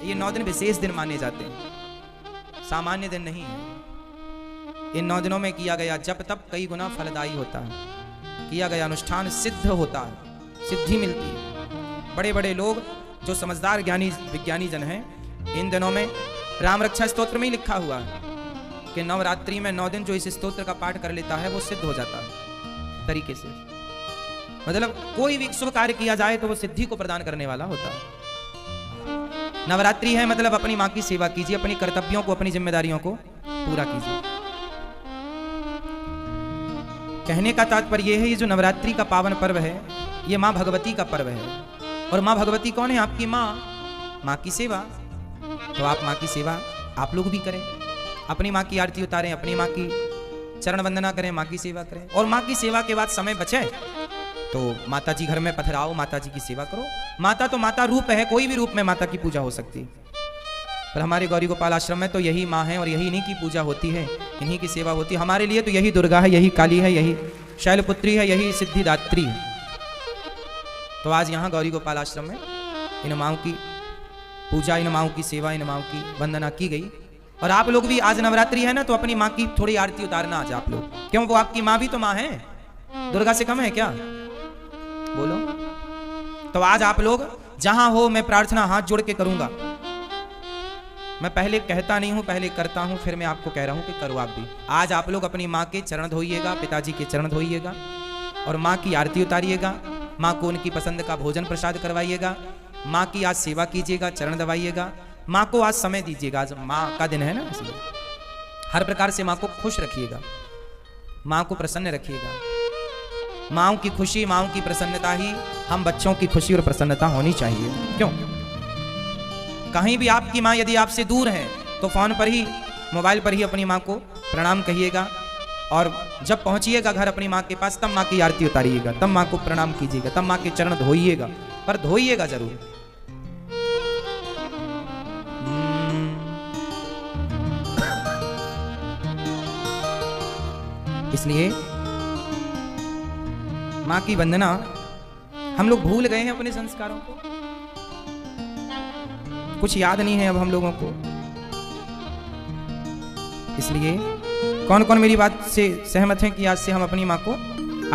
ये 9 दिन विशेष दिन माने जाते हैं, सामान्य दिन नहीं है। इन 9 दिनों में किया गया जप तप कई गुना फलदायी होता है, किया गया अनुष्ठान सिद्ध होता है, सिद्धि मिलती है। बड़े बड़े लोग जो समझदार ज्ञानी विज्ञानी जन हैं, इन दिनों में राम रक्षा स्तोत्र में ही लिखा हुआ है कि नवरात्रि में 9 दिन जो इस स्तोत्र का पाठ कर लेता है वो सिद्ध हो जाता है तरीके से। मतलब कोई भी शुभ कार्य किया जाए तो वो सिद्धि को प्रदान करने वाला होता है। नवरात्रि है मतलब अपनी माँ की सेवा कीजिए, अपनी कर्तव्यों को, अपनी जिम्मेदारियों को पूरा कीजिए। कहने का तात्पर्य यह है, ये जो नवरात्रि का पावन पर्व है ये माँ भगवती का पर्व है। और माँ भगवती कौन है? आपकी माँ, माँ की सेवा। तो आप माँ की सेवा आप लोग भी करें, अपनी माँ की आरती उतारें, अपनी माँ की चरण वंदना करें, माँ की सेवा करें। और माँ की सेवा के बाद समय बचे तो माता जी घर में पधराओ, माता जी की सेवा करो। माता तो माता रूप है, कोई भी रूप में माता की पूजा हो सकती है, पर हमारे गौरी गोपाल आश्रम में तो यही माँ है और यही इन्हीं की पूजा होती है, इन्हीं की सेवा होती है। हमारे लिए तो यही दुर्गा है, यही काली है, यही शैलपुत्री है, यही सिद्धिदात्री है। तो आज यहाँ गौरी गोपाल आश्रम में इन माँओं की पूजा, इन माँओं की सेवा, इन माँओं की वंदना की गई। और आप लोग भी आज नवरात्रि है ना, तो अपनी माँ की थोड़ी आरती उतारना आज आप लोग। क्यों? वो आपकी माँ भी तो माँ है, दुर्गा से कम है क्या? बोलो। तो आज आप लोग जहां हो, मैं प्रार्थना हाथ जोड़ के करूंगा। मैं पहले कहता नहीं हूं, पहले करता हूं, फिर मैं आपको कह रहा हूं कि करो आप भी। आज आप लोग अपनी माँ के चरण धोइएगा, पिताजी के चरण धोइएगा और माँ की आरती उतारिएगा, माँ को उनकी पसंद का भोजन प्रसाद करवाइएगा, माँ की आज सेवा कीजिएगा, चरण दबाइएगा, माँ को आज समय दीजिएगा। आज माँ का दिन है ना, इसलिए हर प्रकार से माँ को खुश रखिएगा, माँ को प्रसन्न रखिएगा। माँओं की खुशी, माँओं की प्रसन्नता ही हम बच्चों की खुशी और प्रसन्नता होनी चाहिए। क्यों? कहीं भी आपकी माँ यदि आपसे दूर है तो फोन पर ही, मोबाइल पर ही अपनी माँ को प्रणाम कहिएगा और जब पहुंचिएगा घर अपनी माँ के पास तब माँ की आरती उतारिएगा, तब माँ को प्रणाम कीजिएगा, तब माँ के चरण धोइएगा, पर धोइएगा जरूर। इसलिए माँ की वंदना हम लोग भूल गए हैं, अपने संस्कारों को कुछ याद नहीं है अब हम लोगों को। इसलिए कौन कौन मेरी बात से सहमत हैं कि आज से हम अपनी माँ को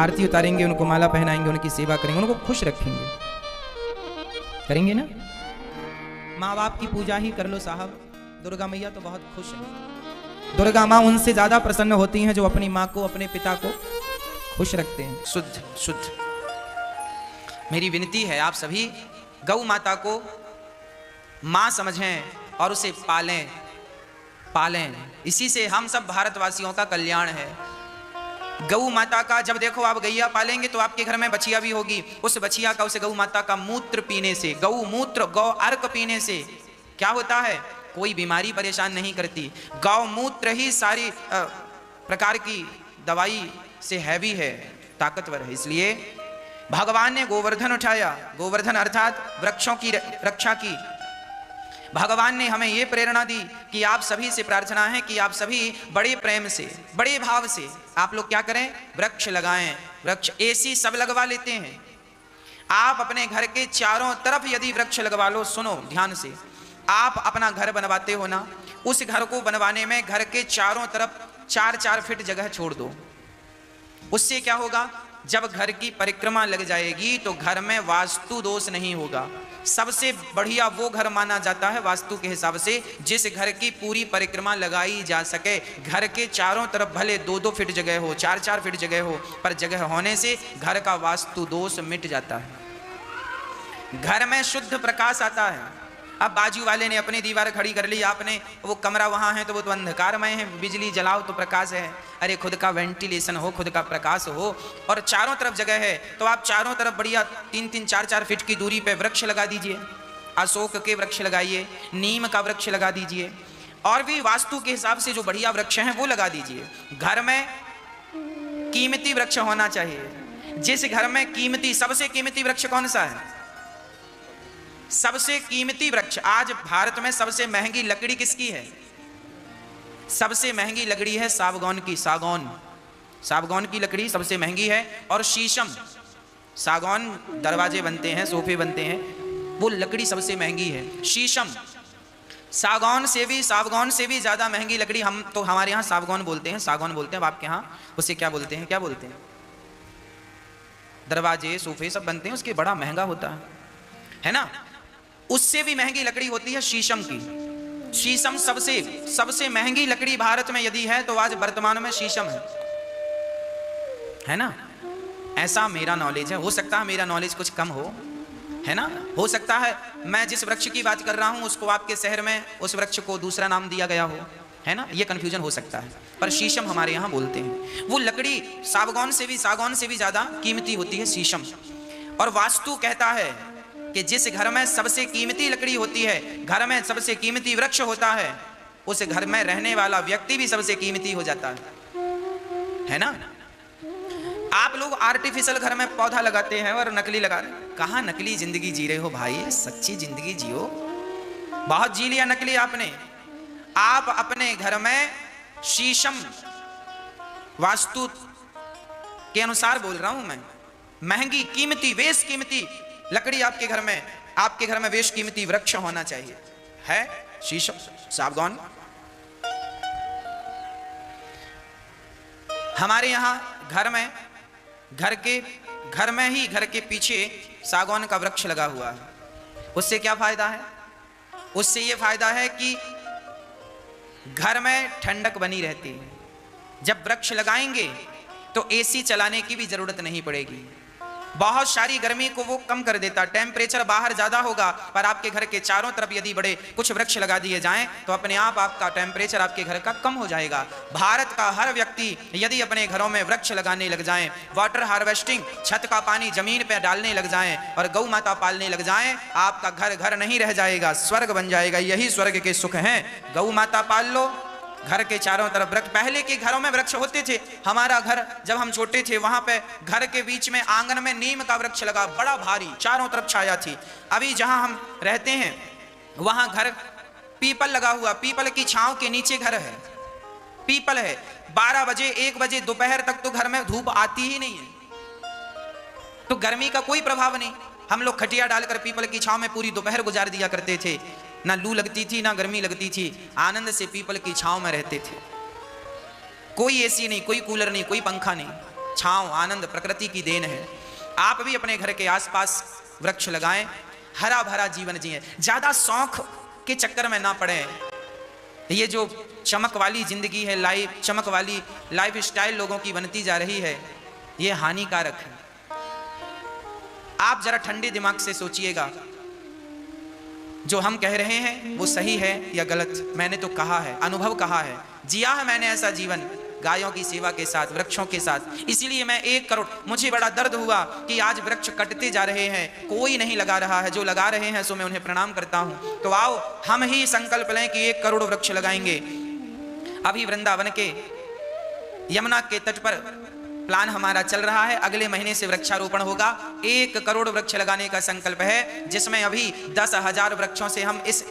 आरती उतारेंगे, उनको माला पहनाएंगे, उनकी सेवा करेंगे, उनको खुश रखेंगे? करेंगे ना? माँ बाप की पूजा ही कर लो साहब। दुर्गा मैया तो बहुत खुश है। दुर्गा माँ उनसे ज्यादा प्रसन्न होती हैं जो अपनी माँ को, अपने पिता को खुश रखते हैं। शुद्ध शुद्ध मेरी विनती है, आप सभी गौ माता को माँ समझें और उसे पालें पालें। इसी से हम सब भारतवासियों का कल्याण है। गौ माता का, जब देखो आप गैया पालेंगे तो आपके घर में बछिया भी होगी। उस बछिया का, उस गौ माता का मूत्र पीने से, गौ मूत्र, गौ अर्क पीने से क्या होता है? कोई बीमारी परेशान नहीं करती। गौ मूत्र ही सारी प्रकार की दवाई से हैवी है, ताकतवर है। इसलिए भगवान ने गोवर्धन उठाया, गोवर्धन अर्थात वृक्षों की रक्षा की। भगवान ने हमें यह प्रेरणा दी कि आप सभी से प्रार्थना है कि आप सभी बड़े प्रेम से, बड़े भाव से आप लोग क्या करें? वृक्ष लगाएं। वृक्ष एसी सब लगवा लेते हैं, आप अपने घर के चारों तरफ यदि वृक्ष लगवा लो, सुनो ध्यान से, आप अपना घर बनवाते हो ना, उस घर को बनवाने में घर के चारों तरफ 4-4 फीट जगह छोड़ दो। उससे क्या होगा? जब घर की परिक्रमा लग जाएगी तो घर में वास्तु दोष नहीं होगा। सबसे बढ़िया वो घर माना जाता है वास्तु के हिसाब से जिस घर की पूरी परिक्रमा लगाई जा सके। घर के चारों तरफ भले 2-2 फीट जगह हो, 4-4 फीट जगह हो, पर जगह होने से घर का वास्तु दोष मिट जाता है, घर में शुद्ध प्रकाश आता है। अब बाजू वाले ने अपनी दीवार खड़ी कर ली, आपने वो कमरा वहाँ है तो वो तो अंधकारमय है, बिजली जलाओ तो प्रकाश है। अरे खुद का वेंटिलेशन हो, खुद का प्रकाश हो और चारों तरफ जगह है तो आप चारों तरफ बढ़िया 3-3, 4-4 फीट की दूरी पे वृक्ष लगा दीजिए। अशोक के वृक्ष लगाइए, नीम का वृक्ष लगा दीजिए और भी वास्तु के हिसाब से जो बढ़िया वृक्ष हैं वो लगा दीजिए। घर में कीमती वृक्ष होना चाहिए। जिस घर में कीमती, सबसे कीमती वृक्ष कौन सा है? सबसे कीमती वृक्ष, आज भारत में सबसे महंगी लकड़ी किसकी है? सबसे महंगी लकड़ी है सागौन की। सागौन, सागौन की लकड़ी सबसे महंगी है। और शीशम, सागौन दरवाजे बनते हैं, सोफे बनते हैं, वो लकड़ी सबसे महंगी है। शीशम, सागौन से भी ज्यादा महंगी लकड़ी, हम तो हमारे यहाँ सागौन बोलते हैं, सागौन बोलते हैं, आपके यहाँ उसे क्या बोलते हैं, क्या बोलते हैं? दरवाजे सोफे सब बनते हैं उसके, बड़ा महंगा होता है ना। उससे भी महंगी लकड़ी होती है शीशम की। शीशम सबसे महंगी लकड़ी भारत में यदि है तो आज वर्तमान में शीशम है ना। ऐसा मेरा नॉलेज है, हो सकता है मेरा नॉलेज कुछ कम हो, है ना। हो सकता है मैं जिस वृक्ष की बात कर रहा हूं उसको आपके शहर में उस वृक्ष को दूसरा नाम दिया गया हो, है ना, ये कंफ्यूजन हो सकता है। पर शीशम हमारे यहाँ बोलते हैं। वो लकड़ी सागौन से भी ज्यादा कीमती होती है शीशम। और वास्तु कहता है कि जिस घर में सबसे कीमती लकड़ी होती है, घर में सबसे कीमती वृक्ष होता है, उस घर में रहने वाला व्यक्ति भी सबसे कीमती हो जाता है ना। आप लोग आर्टिफिशियल घर में पौधा लगाते हैं और नकली लगा रहे हैं। कहाँ नकली जिंदगी जी रहे हो भाई, सच्ची जिंदगी जियो। बहुत जी लिया नकली आपने। आप अपने घर में शीशम, वास्तु के अनुसार बोल रहा हूं मैं, महंगी कीमती बेश कीमती लकड़ी आपके घर में बेश कीमती वृक्ष होना चाहिए। है शीशम, सागौन। हमारे यहां घर के पीछे सागौन का वृक्ष लगा हुआ है। उससे क्या फायदा है? उससे यह फायदा है कि घर में ठंडक बनी रहती है। जब वृक्ष लगाएंगे तो एसी चलाने की भी जरूरत नहीं पड़ेगी। बहुत सारी गर्मी को वो कम कर देता। टेम्परेचर बाहर ज्यादा होगा पर आपके घर के चारों तरफ यदि बड़े कुछ वृक्ष लगा दिए जाएं तो अपने आप आपका टेम्परेचर आपके घर का कम हो जाएगा। भारत का हर व्यक्ति यदि अपने घरों में वृक्ष लगाने लग जाएं, वाटर हार्वेस्टिंग, छत का पानी जमीन पर डालने लग जाएं और गौ माता पालने लग जाएं, आपका घर नहीं रह जाएगा, स्वर्ग बन जाएगा। यही स्वर्ग के सुख हैं। गौ माता पाल लो, घर के चारों तरफ वृक्ष। पहले के घरों में वृक्ष होते थे। हमारा घर जब हम छोटे थे वहां पे घर के बीच में आंगन में नीम का वृक्ष लगा, बड़ा भारी, चारों तरफ छाया थी। अभी जहां हम रहते हैं वहां घर पीपल लगा हुआ, पीपल की छांव के नीचे घर है, पीपल है। 12 बजे 1 बजे दोपहर तक तो घर में धूप आती ही नहीं है, तो गर्मी का कोई प्रभाव नहीं। हम लोग खटिया डालकर पीपल की छांव में पूरी दोपहर गुजार दिया करते थे। ना लू लगती थी ना गर्मी लगती थी, आनंद से पीपल की छांव में रहते थे। कोई एसी नहीं, कोई कूलर नहीं, कोई पंखा नहीं, छांव, आनंद प्रकृति की देन है। आप भी अपने घर के आसपास वृक्ष लगाएं, हरा भरा जीवन जिए। ज्यादा शौक के चक्कर में ना पड़े। ये जो चमक वाली जिंदगी है, चमक वाली लाइफ स्टाइल लोगों की बनती जा रही है, ये हानिकारक है। आप जरा ठंडे दिमाग से सोचिएगा, जो हम कह रहे हैं वो सही है या गलत। मैंने तो कहा है, अनुभव कहा है, जिया है मैंने ऐसा जीवन गायों की सेवा के साथ, वृक्षों के साथ। इसीलिए मैं 1 करोड़, मुझे बड़ा दर्द हुआ कि आज वृक्ष कटते जा रहे हैं, कोई नहीं लगा रहा है। जो लगा रहे हैं सो मैं उन्हें प्रणाम करता हूं। तो आओ हम ही संकल्प लें कि 1 करोड़ वृक्ष लगाएंगे। अभी वृंदावन के यमुना के तट पर प्लान हमारा चल रहा है, अगले महीने से वृक्षारोपण होगा। 1 करोड़ वृक्ष लगाने का संकल्प है, जिसमें अभी 10,000 वृक्षों से हम इस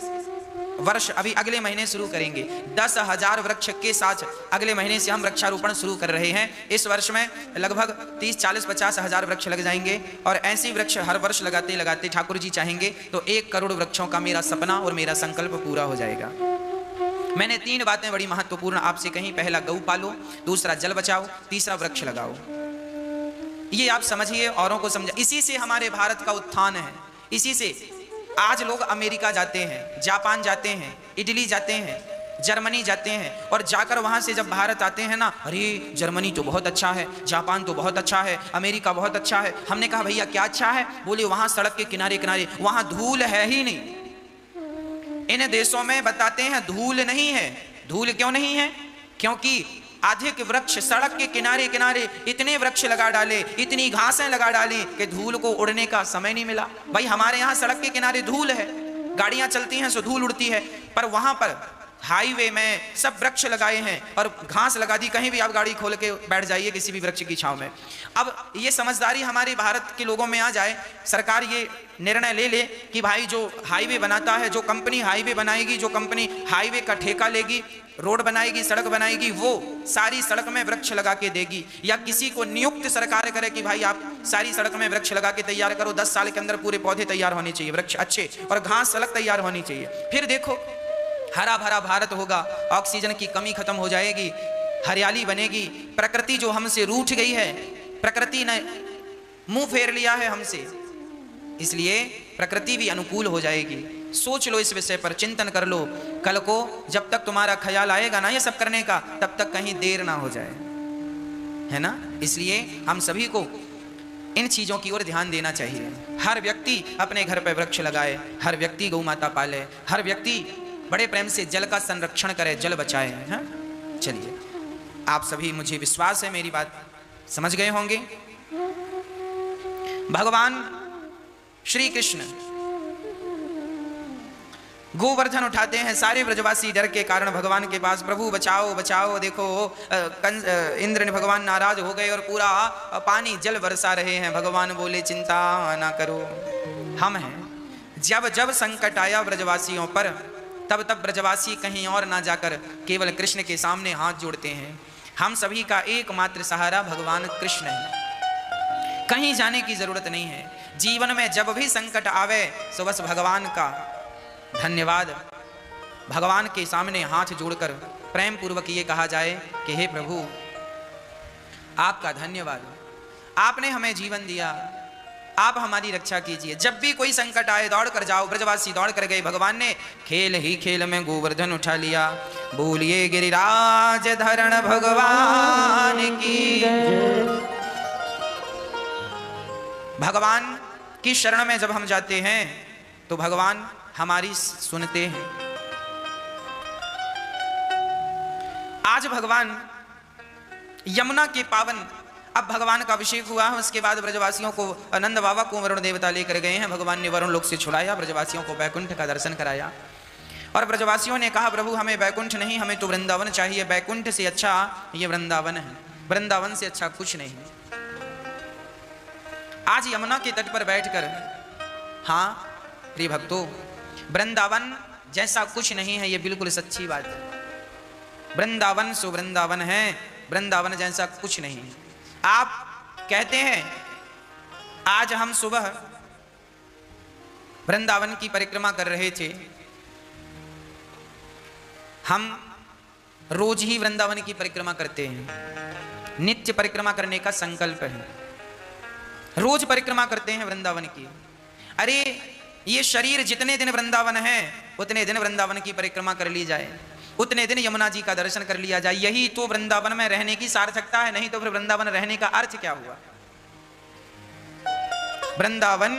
वर्ष अभी अगले महीने शुरू करेंगे। 10,000 वृक्ष के साथ अगले महीने से हम वृक्षारोपण शुरू कर रहे हैं। इस वर्ष में लगभग 30, 40, 50,000 वृक्ष लग जाएंगे और ऐसे वृक्ष हर वर्ष लगाते लगाते ठाकुर जी चाहेंगे तो 1 करोड़ वृक्षों का मेरा सपना और मेरा संकल्प पूरा हो जाएगा। मैंने 3 बातें बड़ी महत्वपूर्ण आपसे कहीं। पहला गौ पालो, दूसरा जल बचाओ, तीसरा वृक्ष लगाओ। ये आप समझिए, औरों को समझ। इसी से हमारे भारत का उत्थान है। इसी से आज लोग अमेरिका जाते हैं, जापान जाते हैं, इटली जाते हैं, जर्मनी जाते हैं और जाकर वहां से जब भारत आते हैं ना, अरे जर्मनी तो बहुत अच्छा है, जापान तो बहुत अच्छा है, अमेरिका बहुत अच्छा है। हमने कहा भैया क्या अच्छा है? बोले वहां सड़क के किनारे किनारे वहां धूल है ही नहीं। इन देशों में बताते हैं धूल नहीं है। धूल क्यों नहीं है? क्योंकि अधिक वृक्ष, सड़क के किनारे किनारे इतने वृक्ष लगा डाले, इतनी घासें लगा डाली कि धूल को उड़ने का समय नहीं मिला। भाई हमारे यहाँ सड़क के किनारे धूल है, गाड़ियां चलती हैं सो धूल उड़ती है, पर वहां पर हाईवे में सब वृक्ष लगाए हैं और घास लगा दी। कहीं भी आप गाड़ी खोल के बैठ जाइए किसी भी वृक्ष की छांव में। अब ये समझदारी हमारे भारत के लोगों में आ जाए, सरकार ये निर्णय ले ले कि भाई जो हाईवे बनाता है, जो कंपनी हाईवे बनाएगी, जो कंपनी हाईवे का ठेका लेगी, रोड बनाएगी, सड़क बनाएगी, वो सारी सड़क में वृक्ष लगा के देगी। या किसी को नियुक्त सरकार करे कि भाई आप सारी सड़क में वृक्ष लगा के तैयार करो, 10 साल के अंदर पूरे पौधे तैयार होने चाहिए, वृक्ष अच्छे, और घास सड़क तैयार होनी चाहिए। फिर देखो हरा भरा भारत होगा, ऑक्सीजन की कमी खत्म हो जाएगी, हरियाली बनेगी। प्रकृति जो हमसे रूठ गई है, प्रकृति ने मुंह फेर लिया है हमसे, इसलिए प्रकृति भी अनुकूल हो जाएगी। सोच लो इस विषय पर, चिंतन कर लो। कल को जब तक तुम्हारा ख्याल आएगा ना ये सब करने का, तब तक कहीं देर ना हो जाए, है ना। इसलिए हम सभी को इन चीजों की ओर ध्यान देना चाहिए। हर व्यक्ति अपने घर पर वृक्ष लगाए, हर व्यक्ति गौ माता पाले, हर व्यक्ति बड़े प्रेम से जल का संरक्षण करे, जल बचाए। हैं? चलिए, आप सभी, मुझे विश्वास है मेरी बात समझ गए होंगे। भगवान श्री कृष्ण गोवर्धन उठाते हैं। सारे ब्रजवासी डर के कारण भगवान के पास, प्रभु बचाओ बचाओ, देखो इंद्र ने भगवान नाराज हो गए और पूरा पानी जल बरसा रहे हैं। भगवान बोले चिंता ना करो, हम हैं। जब जब संकट आया ब्रजवासियों पर, तब तब ब्रजवासी कहीं और ना जाकर केवल कृष्ण के सामने हाथ जोड़ते हैं। हम सभी का एकमात्र सहारा भगवान कृष्ण है, कहीं जाने की जरूरत नहीं है। जीवन में जब भी संकट आवे तो बस भगवान का धन्यवाद, भगवान के सामने हाथ जोड़कर प्रेम पूर्वक ये कहा जाए कि हे प्रभु आपका धन्यवाद, आपने हमें जीवन दिया, आप हमारी रक्षा कीजिए। जब भी कोई संकट आए दौड़ कर जाओ। ब्रजवासी दौड़ कर गए, भगवान ने खेल ही खेल में गोवर्धन उठा लिया। बोलिए गिरिराज धरण भगवान की। भगवान की शरण में जब हम जाते हैं तो भगवान हमारी सुनते हैं। आज भगवान यमुना के पावन, अब भगवान का अभिषेक हुआ है, उसके बाद ब्रजवासियों को, नंद बाबा को वरुण देवता लेकर गए हैं। भगवान ने वरुण लोक से छुड़ाया, ब्रजवासियों को बैकुंठ का दर्शन कराया। और ब्रजवासियों ने कहा प्रभु हमें बैकुंठ नहीं, हमें तो वृंदावन चाहिए। बैकुंठ से अच्छा ये वृंदावन है, वृंदावन से अच्छा कुछ नहीं। आज यमुना के तट पर बैठकर, हाँ प्रिय भक्तों, वृंदावन जैसा कुछ नहीं है, ये बिल्कुल सच्ची बात है। वृंदावन सो वृंदावन है, वृंदावन जैसा कुछ नहीं है। आप कहते हैं आज हम सुबह वृंदावन की परिक्रमा कर रहे थे। हम रोज ही वृंदावन की परिक्रमा करते हैं, नित्य परिक्रमा करने का संकल्प है, रोज परिक्रमा करते हैं वृंदावन की। अरे ये शरीर जितने दिन वृंदावन है उतने दिन वृंदावन की परिक्रमा कर ली जाए, उतने दिन यमुना जी का दर्शन कर लिया जाए। यही तो वृंदावन में रहने की सार्थकता है, नहीं तो फिर वृंदावन रहने का अर्थ क्या हुआ। वृंदावन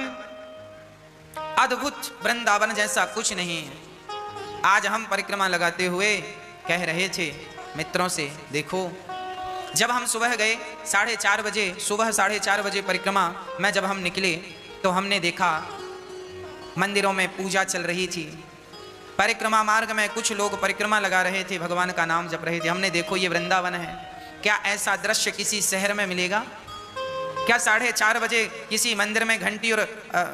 अद्भुत, वृंदावन जैसा कुछ नहीं है। आज हम परिक्रमा लगाते हुए कह रहे थे मित्रों से, देखो जब हम सुबह गए 4:30 बजे, सुबह 4:30 बजे परिक्रमा में जब हम निकले तो हमने देखा मंदिरों में पूजा चल रही थी। परिक्रमा मार्ग में कुछ लोग परिक्रमा लगा रहे थे, भगवान का नाम जप रहे थे। हमने देखो ये वृंदावन है। क्या ऐसा दृश्य किसी शहर में मिलेगा? क्या 4:30 बजे किसी मंदिर में घंटी और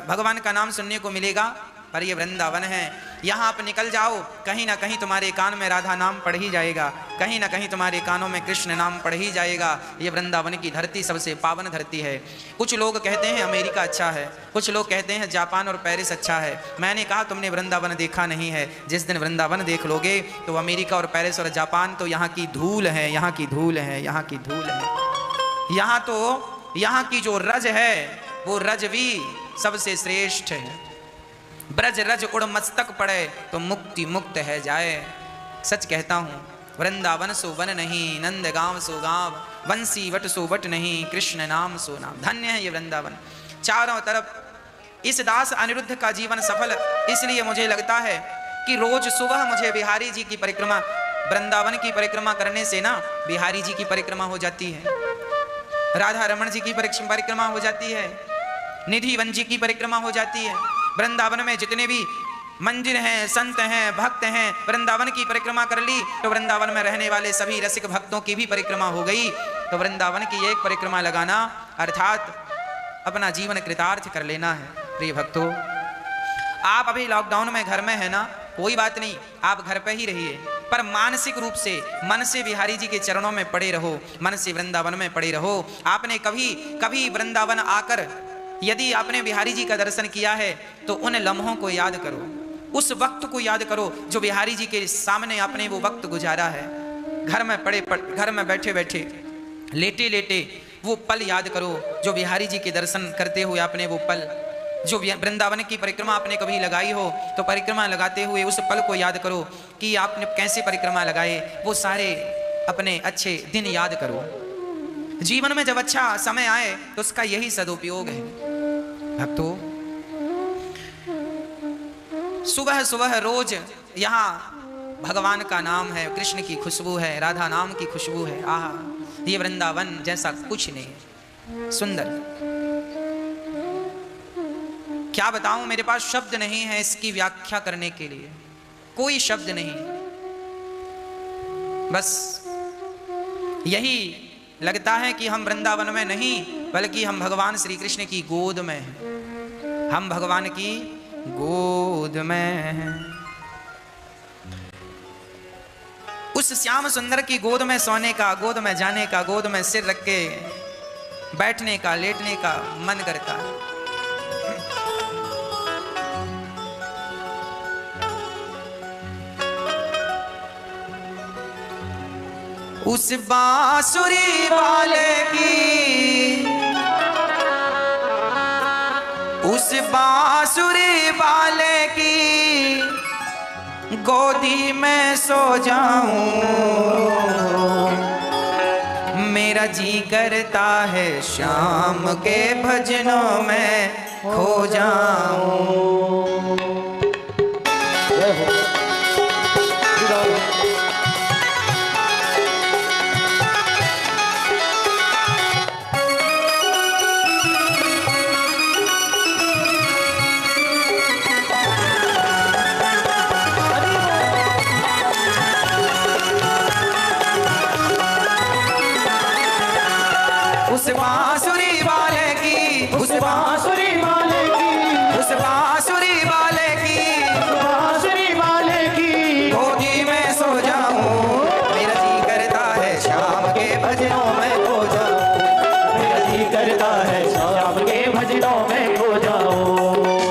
भगवान का नाम सुनने को मिलेगा? पर ये वृंदावन है। यहाँ आप निकल जाओ, कहीं ना कहीं तुम्हारे कान में राधा नाम पढ़ ही जाएगा, कहीं ना कहीं तुम्हारे कानों में कृष्ण नाम पढ़ ही जाएगा। ये वृंदावन की धरती सबसे पावन धरती है। कुछ लोग कहते हैं अमेरिका अच्छा है, कुछ लोग कहते हैं जापान और पेरिस अच्छा है। मैंने कहा तुमने वृंदावन देखा नहीं है। जिस दिन वृंदावन देख लोगे तो अमेरिका और पेरिस और जापान तो यहाँ की धूल है, यहाँ की धूल है, यहाँ की धूल है। यहाँ तो यहाँ की जो रज है वो रज भी सबसे श्रेष्ठ है। ब्रज रज उड़ मस्तक पड़े तो मुक्ति मुक्त है जाए। सच कहता हूँ, वृंदावन सो वन नहीं, नंद गांव सो गांव, बंसी वट सो वट नहीं, कृष्ण नाम सो नाम। धन्य है ये वृंदावन। चारों तरफ इस दास अनिरुद्ध का जीवन सफल इसलिए मुझे लगता है कि रोज सुबह मुझे बिहारी जी की परिक्रमा, वृंदावन की परिक्रमा करने से ना बिहारी जी की परिक्रमा हो जाती है, राधा रमन जी की परिक्रमा हो जाती है, निधि वन जी की परिक्रमा हो जाती है। वृंदावन में जितने भी मंदिर हैं, संत हैं, भक्त हैं, वृंदावन की परिक्रमा कर ली तो वृंदावन में रहने वाले सभी रसिक भक्तों की भी परिक्रमा हो गई। तो वृंदावन की एक परिक्रमा लगाना अर्थात अपना जीवन कृतार्थ कर लेना है। प्रिय भक्तों, आप अभी लॉकडाउन में घर में है ना, कोई बात नहीं, आप घर पे ही रहिए, पर मानसिक रूप से मन से बिहारी जी के चरणों में पड़े रहो, मन से वृंदावन में पड़े रहो। आपने कभी वृंदावन आकर यदि आपने बिहारी जी का दर्शन किया है तो उन लम्हों को याद करो, उस वक्त को याद करो जो बिहारी जी के सामने आपने वो वक्त गुजारा है। घर में घर में बैठे बैठे लेटे लेटे वो पल याद करो जो बिहारी जी के दर्शन करते हुए आपने वो पल, जो वृंदावन की परिक्रमा आपने कभी लगाई हो तो परिक्रमा लगाते हुए उस पल को याद करो कि आपने कैसे परिक्रमा लगाए। वो सारे अपने अच्छे दिन याद करो। जीवन में जब अच्छा समय आए तो उसका यही सदुपयोग है। भक्तों, सुबह सुबह रोज यहाँ भगवान का नाम है, कृष्ण की खुशबू है, राधा नाम की खुशबू है। आहा, ये वृंदावन जैसा कुछ नहीं है। सुंदर, क्या बताऊं, मेरे पास शब्द नहीं है इसकी व्याख्या करने के लिए, कोई शब्द नहीं। बस यही लगता है कि हम वृंदावन में नहीं बल्कि हम भगवान श्री कृष्ण की गोद में हैं। हम भगवान की गोद में हैं। उस श्याम सुंदर की गोद में सोने का, गोद में जाने का, गोद में सिर रख के बैठने का, लेटने का मन करता है। उस बांसुरी वाले की, उस बांसुरी वाले की गोदी में सो जाऊं, मेरा जी करता है शाम के भजनों में खो जाऊं। उस बांसुरी वाले की, उस बांसुरी वाले की, उस बांसुरी वाले की, बांसुरी वाले की गोदी में सो जाऊं, मेरा जी करता है शाम के भजनों में खो जाऊं, मेरा जी करता है शाम के भजनों में खो जाऊं।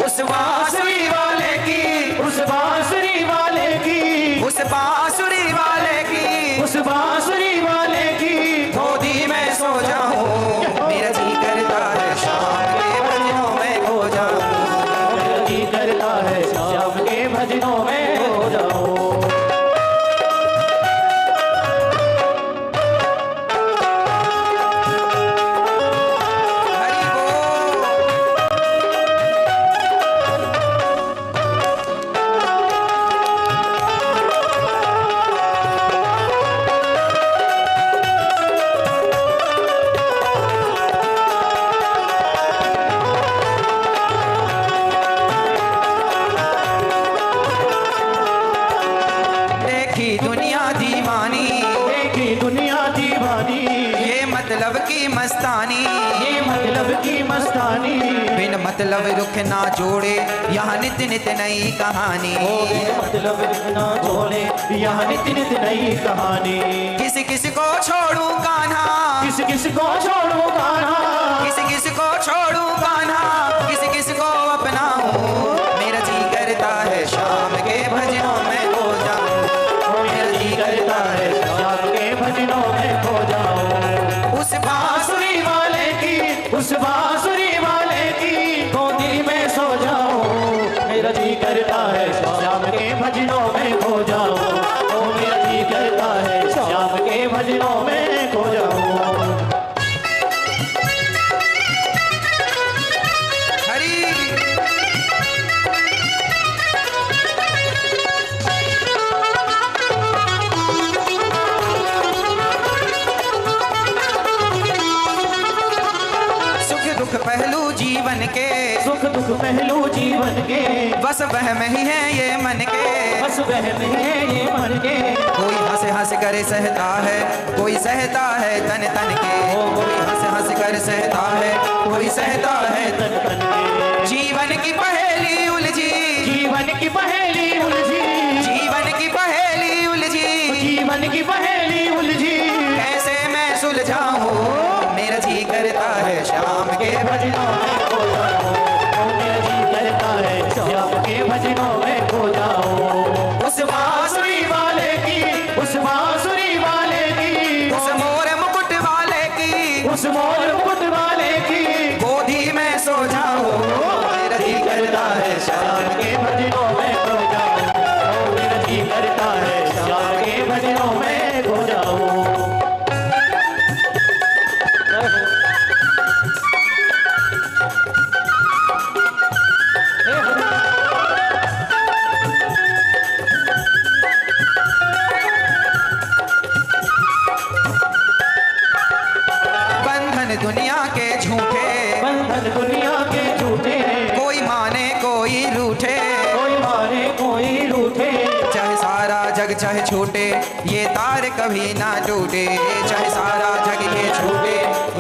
उस बांसुरी वाले की, उस बांसुरी वाले की, उस बांसुरी वाले की, उस बांसुरी वाले की गोदी में सो जाऊं, मेरा जी करता है शाम के भजनों में खो जाऊं, मेरा जी करता है शाम के भजनों में खो जाऊं। मतलब की मस्तानी, ये मतलब की मस्तानी, बिन मतलब रुख ना जोड़े यहाँ नित नित नई कहानी, बिन मतलब रुख ना जोड़े यहाँ नित नित नई कहानी। किसी किसी को छोड़ू कान्हा, किसी किसी को छोड़ू कान्हा, किसी किसी को छोड़ू कान्हा, किसी किसी को अपनाऊं, मेरा जी करता है शाम के भजनों में खो जाऊं, मेरा जी करता है शाम के भजनों में खो जाऊं। उस बांसुरी वाले की, उस बांसुरी वाले की गोदी में सो जाऊं, मेरा जी करता है शाम के भजनों में खो जाऊं, ओ मेरा जी करता है शाम के भजनों में खो जाऊं। हरी पहलू जीवन के, सुख दुख पहलू जीवन के, बस वह में ही है ये मन के, बस वह में है ये मन के। कोई हंस हंस कर सहता है, कोई सहता है तन तन के, कोई हंस हंस कर सहता है, कोई सहता है तन तन के। जीवन की पहेली उलझी, जीवन की पहेली उलझी, जीवन की पहेली उलझी, जीवन की पहेली उलझी, कैसे मैं सुलझाऊं, मेरा जी करता है शाम के भजनों में खो जाऊं, मेरा जी करता है शाम के भजनों में खो जाऊं। उस मोर मुकुट वाले की गोदी में सो जाऊं, मेरा जी करता है श्याम के भजनों में खो जाऊं, मेरा जी करता है श्याम के भजनों में खो जाऊं। दुनिया के झूठे, बंधन दुनिया के झूठे, कोई माने कोई रूठे, कोई माने कोई रूठे, चाहे सारा जग चाहे छूटे, ये तार कभी ना टूटे, चाहे सारा जग ये छूटे,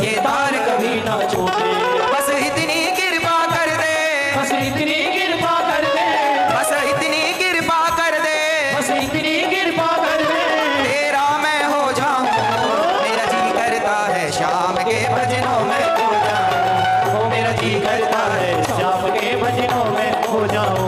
ये तार कभी ना छूटे। बस इतनी कृपा कर दे, बस इतनी कृपा कर दे, बस इतनी कृपा कर दे, बस इतनी कृपा कर दे, तेरा मैं हो जाऊं, मेरा जी करता है श्याम के भजनों में खो जाऊं, मेरा जी करता है श्याम के भजनों में खो जाऊं।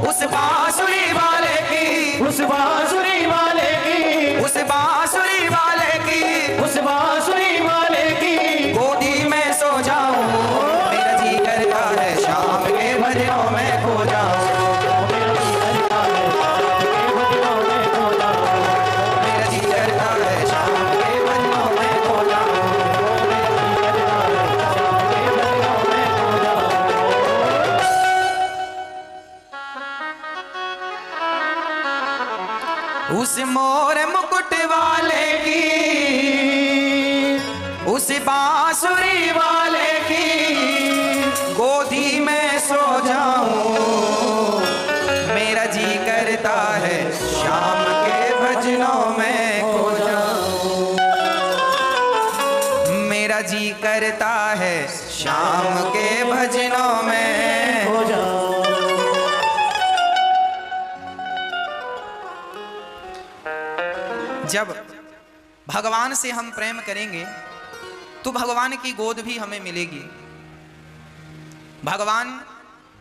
उस बांसुरी वाले की, उस बांसुरी वाले की, उस बांसुरी वाले की, उस बांसुरी वाले की गोदी में सो जाऊं, मेरा जी करता है श्याम के भजनों में खो जाऊं, मेरा जी करता है श्याम के भजनों में खो जाऊं, मेरा जी करता है श्याम के भजनों में खो जाऊं, उस मोर मुकुट वाले की, उस बांसुरी वाले की गोदी में सो जाऊं, मेरा जी करता है श्याम के भजनों में खो जाऊं, मेरा जी करता है श्याम के भजनों में खो जाऊं। जब भगवान से हम प्रेम करेंगे तो भगवान की गोद भी हमें मिलेगी। भगवान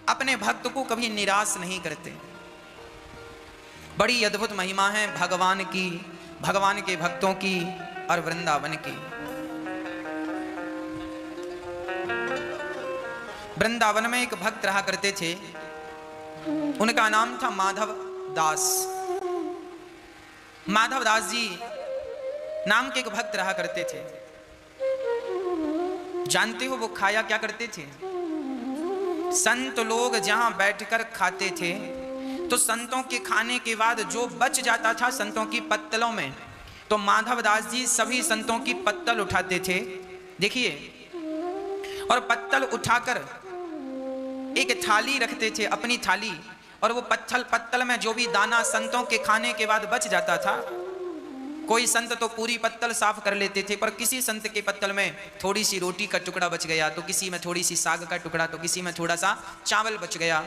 अपने भक्त को कभी निराश नहीं करते। बड़ी अद्भुत महिमा है भगवान की, भगवान के भक्तों की और वृंदावन की। वृंदावन में एक भक्त रहा करते थे, उनका नाम था माधव दास। माधव दास जी नाम के एक भक्त रहा करते थे। जानते हो वो खाया क्या करते थे? संत लोग जहां बैठकर खाते थे तो संतों के खाने के बाद जो बच जाता था संतों की पत्तलों में, तो माधव दास जी सभी संतों की पत्तल उठाते थे, देखिए, और पत्तल उठाकर एक थाली रखते थे, अपनी थाली, और वो पत्तल में जो भी दाना संतों के खाने के बाद बच जाता था, कोई संत तो पूरी पत्तल साफ कर लेते थे, पर किसी संत के पत्तल में थोड़ी सी रोटी का टुकड़ा बच गया, तो किसी में थोड़ी सी साग का टुकड़ा, तो किसी में थोड़ा सा चावल बच गया,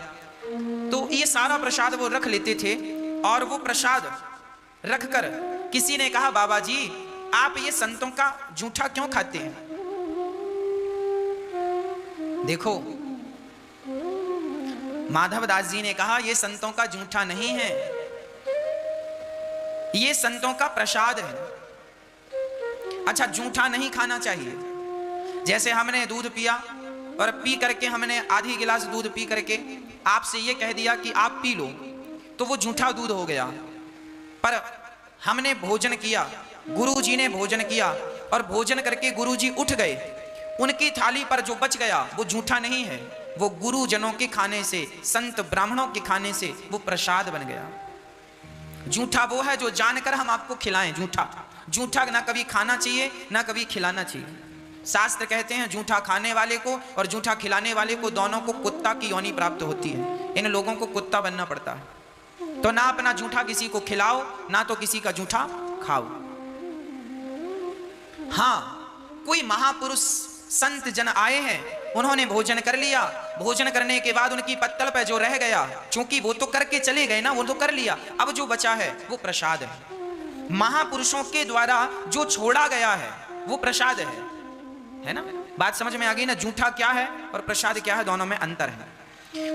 तो ये सारा प्रसाद वो रख लेते थे। और वो प्रसाद रखकर किसी ने कहा, बाबा जी आप ये संतों का जूठा क्यों खाते हैं? देखो, माधव दास जी ने कहा, ये संतों का जूठा नहीं है, ये संतों का प्रसाद है। अच्छा, जूठा नहीं खाना चाहिए। जैसे हमने दूध पिया और पी करके हमने आधी गिलास दूध पी करके आपसे ये कह दिया कि आप पी लो, तो वो जूठा दूध हो गया। पर हमने भोजन किया, गुरुजी ने भोजन किया, और भोजन करके गुरुजी उठ गए, उनकी थाली पर जो बच गया वो जूठा नहीं है, वो गुरुजनों के खाने से, संत ब्राह्मणों के खाने से वो प्रसाद बन गया। जूठा वो है जो जानकर हम आपको खिलाएं। जूठा ना कभी खाना चाहिए ना कभी खिलाना चाहिए। शास्त्र कहते हैं जूठा खाने वाले को और जूठा खिलाने वाले को दोनों को कुत्ता की योनि प्राप्त होती है। इन लोगों को कुत्ता बनना पड़ता है। तो ना अपना जूठा किसी को खिलाओ, ना तो किसी का जूठा खाओ। हाँ, कोई महापुरुष संत जन आए हैं, उन्होंने भोजन कर लिया, भोजन करने के बाद उनकी पत्तल पर जो रह गया, क्योंकि वो तो करके चले गए ना, वो तो कर लिया, अब जो बचा है वो प्रसाद है। महापुरुषों के द्वारा जो छोड़ा गया है वो प्रसाद है ना? बात समझ में आ गई ना? जूठा क्या है और प्रसाद क्या है, दोनों में अंतर है।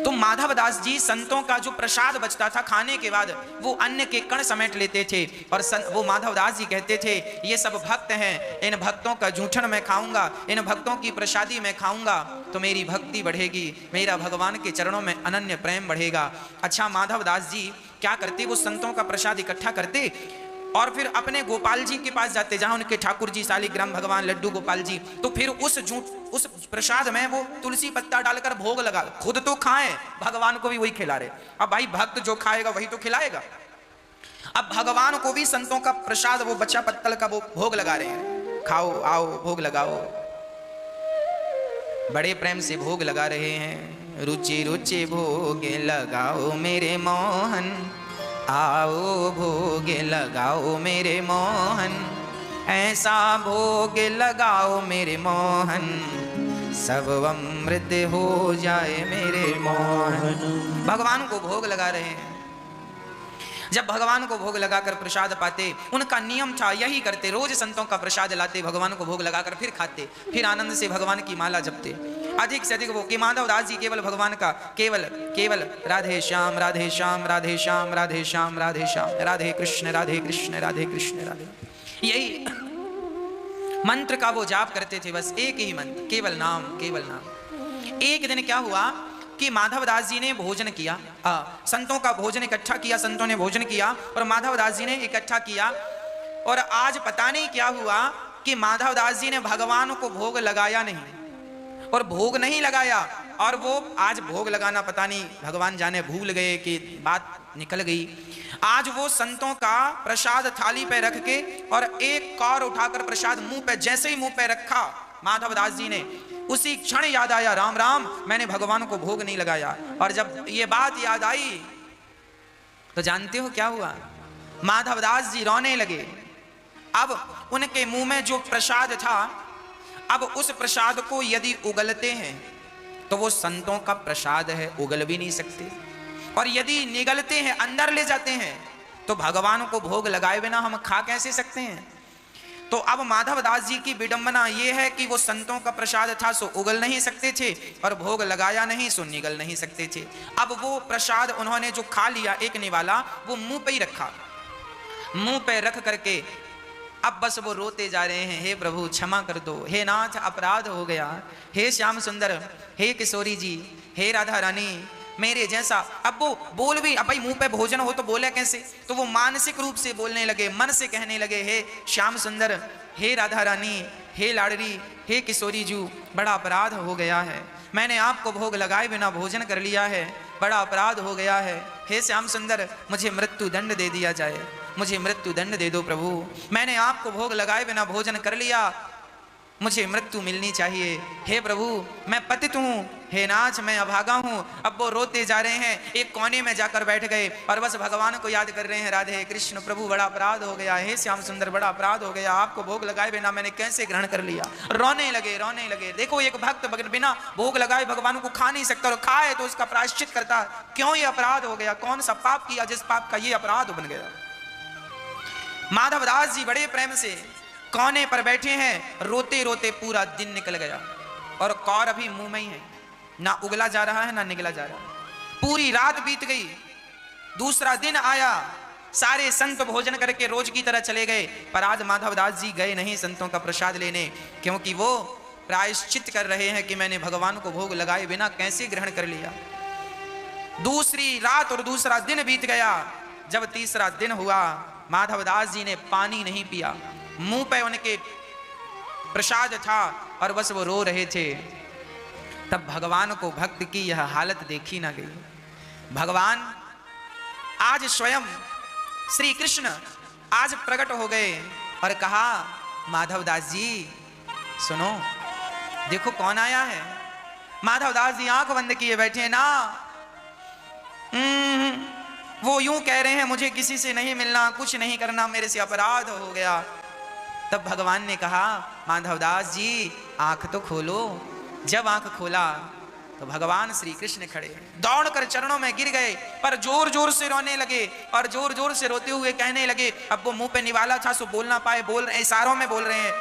तो माधवदास जी संतों का जो प्रसाद बचता था खाने के बाद वो अन्न के कण समेट लेते थे और वो माधवदास जी कहते थे ये सब भक्त हैं, इन भक्तों का जूठन मैं खाऊंगा, इन भक्तों की प्रसादी मैं खाऊंगा तो मेरी भक्ति बढ़ेगी, मेरा भगवान के चरणों में अनन्य प्रेम बढ़ेगा। अच्छा, माधवदास जी क्या करते, वो संतों का प्रसाद इकट्ठा करते और फिर अपने गोपाल जी के पास जाते जहां उनके ठाकुर जी शालिग्राम भगवान लड्डू गोपाल जी, तो फिर उस प्रसाद में वो तुलसी पत्ता डालकर भोग लगा, खुद तो खाएं, भगवान को भी वही खिला रहे। अब भाई भक्त जो खाएगा वही तो खिलाएगा। अब भगवान को भी संतों का प्रसाद वो बच्चा पत्तल का वो भोग लगा रहे हैं, खाओ आओ भोग लगाओ, बड़े प्रेम से भोग लगा रहे हैं। रुचि रुचि भोग लगाओ मेरे मोहन, आओ भोग लगाओ मेरे मोहन, ऐसा भोग लगाओ मेरे मोहन, सब अमृत हो जाए मेरे मोहन। भगवान को भोग लगा रहे हैं। जब भगवान को भोग लगाकर प्रसाद पाते, उनका नियम था यही करते, रोज संतों का प्रसाद लाते, भगवान को भोग लगाकर फिर खाते, फिर आनंद से भगवान की माला जपते अधिक से अधिक। वो कि माधवदास जी केवल भगवान का केवल केवल राधे श्याम राधे श्याम राधे श्याम राधे श्याम राधे श्याम, राधे कृष्ण राधे कृष्ण राधे कृष्ण राधे, यही मंत्र का वो जाप करते थे, बस एक ही मंत्र, केवल नाम केवल नाम। एक दिन क्या हुआ कि माधवदास जी ने भोजन किया, संतों का भोजन इकट्ठा किया, संतों ने भोजन किया और माधवदास जी ने इकट्ठा किया। और आज पता नहीं क्या हुआ कि माधवदास जी ने भगवान को भोग लगाया नहीं और भोग नहीं लगाया, और वो आज भोग लगाना पता नहीं भगवान जाने भूल गए कि बात निकल गई। आज वो संतों का प्रसाद थाली पे रख के और एक कौर उठाकर प्रसाद मुंह पे, जैसे ही मुंह पे रखा माधवदास जी ने, उसी क्षण याद आया राम राम मैंने भगवान को भोग नहीं लगाया। और जब ये बात याद आई तो जानते हो क्या हुआ, माधवदास जी रोने लगे। अब उनके मुंह में जो प्रसाद था, अब उस प्रसाद को यदि उगलते हैं तो वो संतों का प्रसाद है, उगल भी नहीं सकते, और यदि निगलते हैं अंदर ले जाते हैं तो भगवान को भोग लगाए बिना हम खा कैसे सकते हैं। तो अब माधवदास जी की विडंबना ये है कि वो संतों का प्रसाद था सो उगल नहीं सकते थे और भोग लगाया नहीं सो निगल नहीं सकते थे। अब वो प्रसाद उन्होंने जो खा लिया एक निवाला, वो मुंह पे ही रखा, मुंह पे रख करके अब बस वो रोते जा रहे हैं, हे प्रभु क्षमा कर दो, हे नाथ अपराध हो गया, हे श्याम सुंदर, हे किशोरी जी, हे राधा रानी, मेरे जैसा। अब वो बोल भी, अब भाई मुंह पे भोजन हो तो बोले कैसे, तो वो मानसिक रूप से बोलने लगे, मन से कहने लगे, हे श्याम सुंदर, हे राधा रानी, हे लाडली, हे किशोरी जू, बड़ा अपराध हो गया है, मैंने आपको भोग लगाए बिना भोजन कर लिया है, बड़ा अपराध हो गया है, हे श्याम सुंदर मुझे मृत्यु दंड दे दिया जाए, मुझे मृत्यु दंड दे दो प्रभु, मैंने आपको भोग लगाए बिना भोजन कर लिया, मुझे मृत्यु मिलनी चाहिए, हे प्रभु मैं पतित हूँ, हे नाथ मैं अभागा हूँ। अब वो रोते जा रहे हैं, एक कोने में जाकर बैठ गए और बस भगवान को याद कर रहे हैं, राधे कृष्ण प्रभु बड़ा अपराध हो गया, हे श्याम सुंदर बड़ा अपराध हो गया, आपको भोग लगाए बिना मैंने कैसे ग्रहण कर लिया। रोने लगे रोने लगे। देखो एक भक्त बिना भोग लगाए भगवान को खा नहीं सकता, और खाए तो उसका प्रायश्चित करता, क्यों ये अपराध हो गया, कौन सा पाप किया जिस पाप का ये अपराध बन गया। माधवदास जी बड़े प्रेम से कोने पर बैठे हैं, रोते रोते पूरा दिन निकल गया और कौर अभी मुंह में ही है, ना उगला जा रहा है ना निगला जा रहा है। पूरी रात बीत गई, दूसरा दिन आया, सारे संत भोजन करके रोज की तरह चले गए, पर आज माधवदास जी गए नहीं संतों का प्रसाद लेने, क्योंकि वो प्रायश्चित कर रहे हैं कि मैंने भगवान को भोग लगाए बिना कैसे ग्रहण कर लिया। दूसरी रात और दूसरा दिन बीत गया। जब तीसरा दिन हुआ, माधवदास जी ने पानी नहीं पिया, मुंह पे उनके प्रसाद था और बस वो रो रहे थे। तब भगवान को भक्त की यह हालत देखी ना गई। भगवान आज स्वयं श्री कृष्ण आज प्रकट हो गए और कहा, माधवदास जी सुनो, देखो कौन आया है। माधवदास जी आंख बंद किए बैठे ना, वो यूं कह रहे हैं मुझे किसी से नहीं मिलना, कुछ नहीं करना, मेरे से अपराध हो गया। तब भगवान ने कहा, माधवदास जी आंख तो खोलो। जब आंख खोला तो भगवान श्री कृष्ण खड़े, दौड़कर चरणों में गिर गए, पर जोर जोर से रोने लगे और जोर जोर से रोते हुए कहने लगे, अब वो मुंह पे निवाला था सो बोल ना पाए, बोल रहे इशारों में बोल रहे हैं।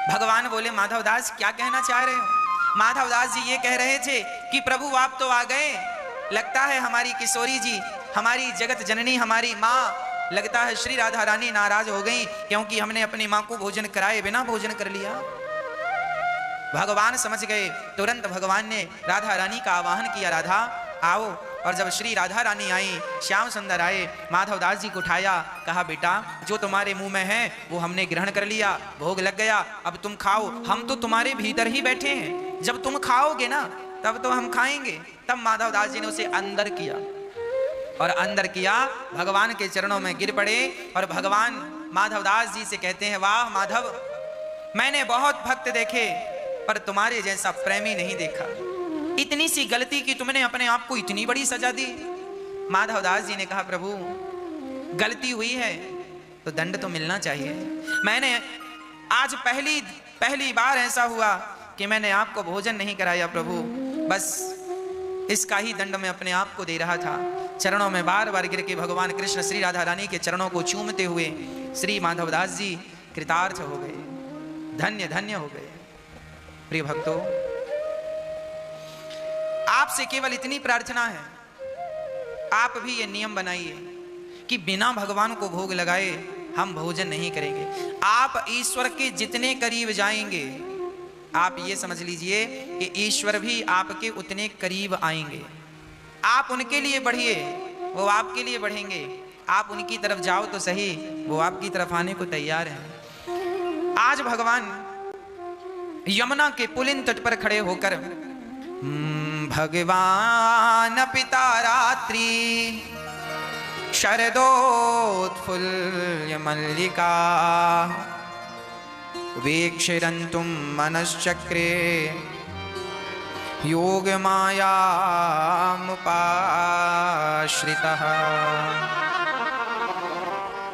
भगवान बोले माधवदास क्या कहना चाह रहे हो? माधवदास जी ये कह रहे थे कि प्रभु आप तो आ गए, लगता है हमारी किशोरी जी, हमारी जगत जननी, हमारी माँ, लगता है श्री राधा रानी नाराज हो गई क्योंकि हमने अपनी माँ को भोजन कराए बिना भोजन कर लिया। भगवान समझ गए, तुरंत भगवान ने राधा रानी का आवाहन किया, राधा आओ। और जब श्री राधा रानी आई, श्याम सुंदर आए, माधवदास जी को उठाया, कहा बेटा जो तुम्हारे मुंह में है वो हमने ग्रहण कर लिया, भोग लग गया, अब तुम खाओ, हम तो तुम्हारे भीतर ही बैठे हैं, जब तुम खाओगे ना तब तो हम खाएंगे। तब माधवदास जी ने उसे अंदर किया और अंदर किया, भगवान के चरणों में गिर पड़े और भगवान माधवदास जी से कहते हैं, वाह माधव, मैंने बहुत भक्त देखे पर तुम्हारे जैसा प्रेमी नहीं देखा, इतनी सी गलती की तुमने अपने आप को इतनी बड़ी सजा दी। माधवदास जी ने कहा, प्रभु गलती हुई है तो दंड तो मिलना चाहिए। मैंने आज पहली बार ऐसा हुआ कि मैंने आपको भोजन नहीं कराया प्रभु, बस इसका ही दंड मैं अपने आप को दे रहा था। चरणों में बार बार गिर के भगवान कृष्ण श्री राधा रानी के चरणों को चूमते हुए श्री माधवदास जी कृतार्थ हो गए, धन्य धन्य हो गए। प्रिय भक्तों, आपसे केवल इतनी प्रार्थना है, आप भी ये नियम बनाइए कि बिना भगवान को भोग लगाए हम भोजन नहीं करेंगे। आप ईश्वर के जितने करीब जाएंगे, आप ये समझ लीजिए कि ईश्वर भी आपके उतने करीब आएंगे। आप उनके लिए बढ़िए, वो आपके लिए बढ़ेंगे। आप उनकी तरफ जाओ तो सही, वो आपकी तरफ आने को तैयार हैं। आज भगवान यमुना के पुलिन तट पर खड़े होकर भगवान पिता रात्रि शरदोत्फुल्ल मल्लिका वीक्षरन्तुं मनश्चक्रे योग मायामुपाश्रितः।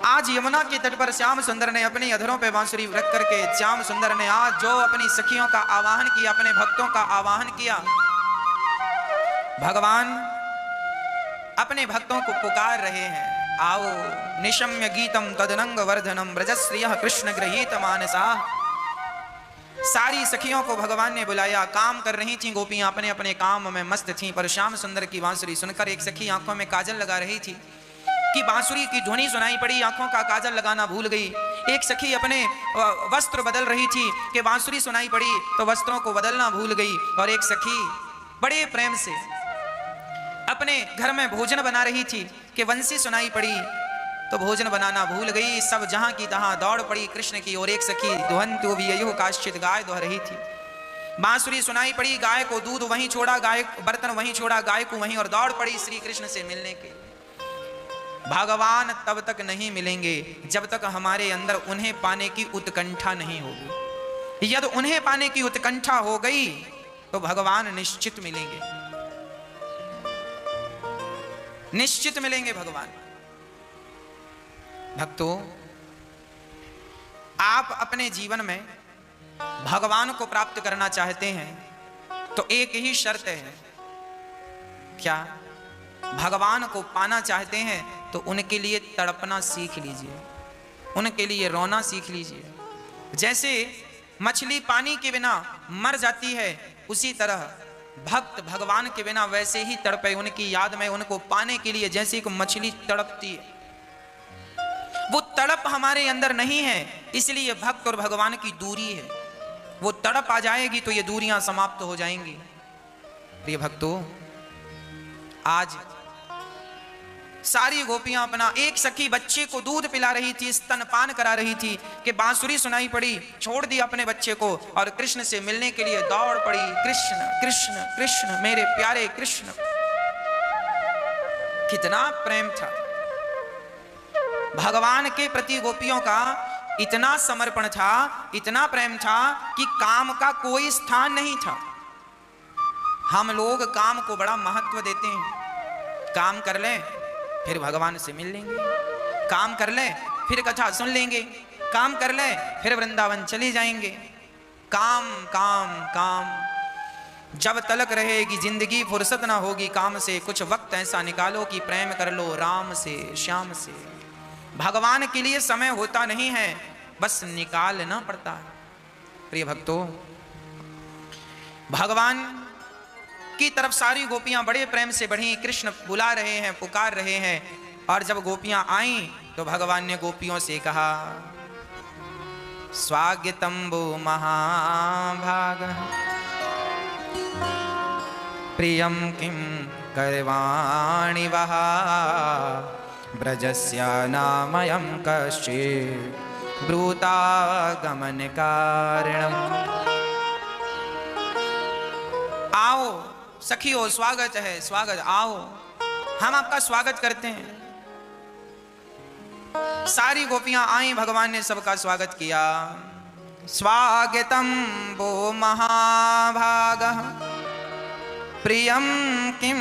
आज यमुना के तट पर श्याम सुंदर ने अपनी अधरों पे बांसुरी रख करके, श्याम सुंदर ने आज जो अपनी सखियों का आवाहन किया, अपने भक्तों का आवाहन किया, भगवान अपने भक्तों को पुकार रहे हैं, आओ निशम्य गीतम तदनंग वर्धनम ब्रजश्रियः कृष्ण गृहीत मानसा। सारी सखियों को भगवान ने बुलाया। काम कर रही थी गोपियां, अपने अपने काम में मस्त थीं, पर श्याम सुंदर की बांसुरी सुनकर एक सखी आंखों में काजल लगा रही थी कि बांसुरी की ध्वनि सुनाई पड़ी, आंखों का काजल लगाना भूल गई। एक सखी अपने वस्त्र बदल रही थी कि बांसुरी सुनाई पड़ी तो वस्त्रों को बदलना भूल गई। और एक सखी बड़े प्रेम से अपने घर में भोजन बना रही थी कि बंसी सुनाई पड़ी तो भोजन बनाना भूल गई। सब जहां की तहां दौड़ पड़ी कृष्ण की ओर। एक सखी दुहंतु विययुः काश्चित गाय दुह रही थी। बांसुरी सुनाई पड़ी, गाय को दूध वहीं छोड़ा, गाय बर्तन वहीं छोड़ा, गाय को वहीं, और दौड़ पड़ी श्री कृष्ण से मिलने के। भगवान तब तक नहीं मिलेंगे जब तक हमारे अंदर उन्हें पाने की उत्कंठा नहीं होगी। यदि उन्हें पाने की उत्कंठा हो गई तो भगवान निश्चित मिलेंगे, निश्चित मिलेंगे भगवान। भक्तों, आप अपने जीवन में भगवान को प्राप्त करना चाहते हैं तो एक ही शर्त है। क्या? भगवान को पाना चाहते हैं तो उनके लिए तड़पना सीख लीजिए, उनके लिए रोना सीख लीजिए। जैसे मछली पानी के बिना मर जाती है, उसी तरह भक्त भगवान के बिना वैसे ही तड़पे। उनकी याद में उनको पाने के लिए जैसे एक मछली तड़पती है, वो तड़प हमारे अंदर नहीं है, इसलिए भक्त और भगवान की दूरी है। वो तड़प आ जाएगी तो ये दूरियां समाप्त हो जाएंगी। प्रिय भक्तों, आज सारी गोपियां अपना, एक सखी बच्चे को दूध पिला रही थी, स्तनपान करा रही थी कि बांसुरी सुनाई पड़ी, छोड़ दिया अपने बच्चे को और कृष्ण से मिलने के लिए दौड़ पड़ी। कृष्ण कृष्ण कृष्ण, मेरे प्यारे कृष्ण। कितना प्रेम था भगवान के प्रति। गोपियों का इतना समर्पण था, इतना प्रेम था कि काम का कोई स्थान नहीं था। हम लोग काम को बड़ा महत्व देते हैं। काम कर लें फिर भगवान से मिल लेंगे, काम कर लें फिर कथा सुन लेंगे, काम कर लें फिर वृंदावन चले जाएंगे। काम काम काम, जब तलक रहेगी जिंदगी फुर्सत ना होगी काम से। कुछ वक्त ऐसा निकालो कि प्रेम कर लो राम से, श्याम से। भगवान के लिए समय होता नहीं है, बस निकालना पड़ता है। प्रिय भक्तों, भगवान की तरफ सारी गोपियां बड़े प्रेम से बढ़ी, कृष्ण बुला रहे हैं, पुकार रहे हैं। और जब गोपियां आईं तो भगवान ने गोपियों से कहा, स्वागतम वो महाभाग प्रियम किम करवाणि वह ब्रजस्य नामयं कश्चित् ब्रूता गमन कारणम। आओ सखियों, स्वागत है, स्वागत, आओ हम आपका स्वागत करते हैं। सारी गोपियां आई, भगवान ने सबका स्वागत किया। स्वागतम वो महाभागः प्रियम किम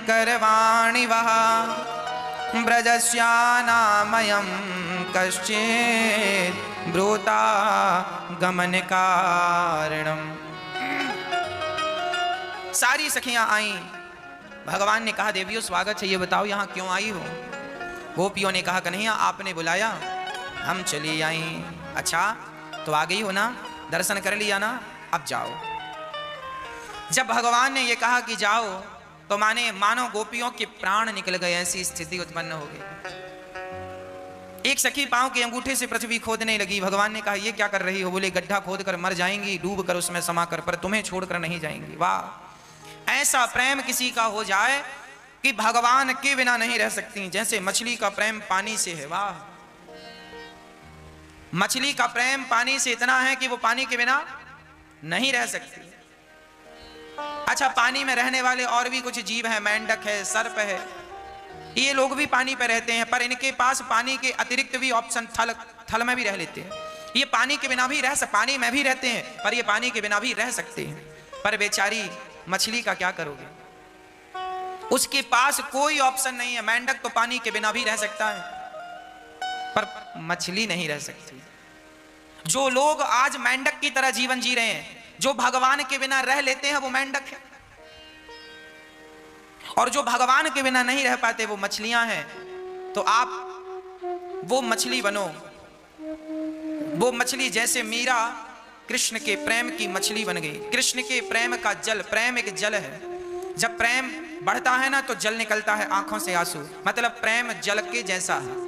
करवाणि वह ब्रजस्यानामयं कश्चित् ब्रूता गमन कारणम। सारी सखियां आईं, भगवान ने कहा, देवियों स्वागत है, ये बताओ यहाँ क्यों आई हो? गोपियों ने कहा, कन्हैया आपने बुलाया, हम चली आई। अच्छा तो आ गई हो ना, दर्शन कर लिया ना, अब जाओ। जब भगवान ने ये कहा कि जाओ, तो मानो गोपियों के प्राण निकल गए, ऐसी स्थिति उत्पन्न हो गई। एक सखी पांव के अंगूठे से पृथ्वी खोदने लगी। भगवान ने कहा, ये क्या कर रही हो? बोले, गड्ढा खोद कर मर जाएंगी, डूब कर उसमें समा कर, पर तुम्हें छोड़कर नहीं जाएंगी। वाह, ऐसा प्रेम किसी का हो जाए कि भगवान के बिना नहीं रह सकती, जैसे मछली का प्रेम पानी से है। वाह, मछली का प्रेम पानी से इतना है कि वो पानी के बिना नहीं रह सकती। अच्छा, पानी में रहने वाले और भी कुछ जीव हैं, मेंढक है, सर्प है, ये लोग भी पानी पे रहते हैं, पर इनके पास पानी के अतिरिक्त भी ऑप्शन थल में भी रह लेते हैं। ये पानी के बिना भी पानी में भी रहते हैं, पर ये पानी के बिना भी रह सकते हैं। पर बेचारी मछली का क्या करोगे? उसके पास कोई ऑप्शन नहीं है। मेंढक तो पानी के बिना भी रह सकता है, पर मछली नहीं रह सकती। जो लोग आज मेंढक की तरह जीवन जी रहे हैं, जो भगवान के बिना रह लेते हैं, वो मेंढक है। और जो भगवान के बिना नहीं रह पाते, वो मछलियां हैं। तो आप वो मछली बनो। वो मछली जैसे मीरा कृष्ण के प्रेम की मछली बन गई। कृष्ण के प्रेम का जल, प्रेम एक जल है। जब प्रेम बढ़ता है ना, तो जल निकलता है आंखों से आंसू, मतलब प्रेम जल के जैसा है।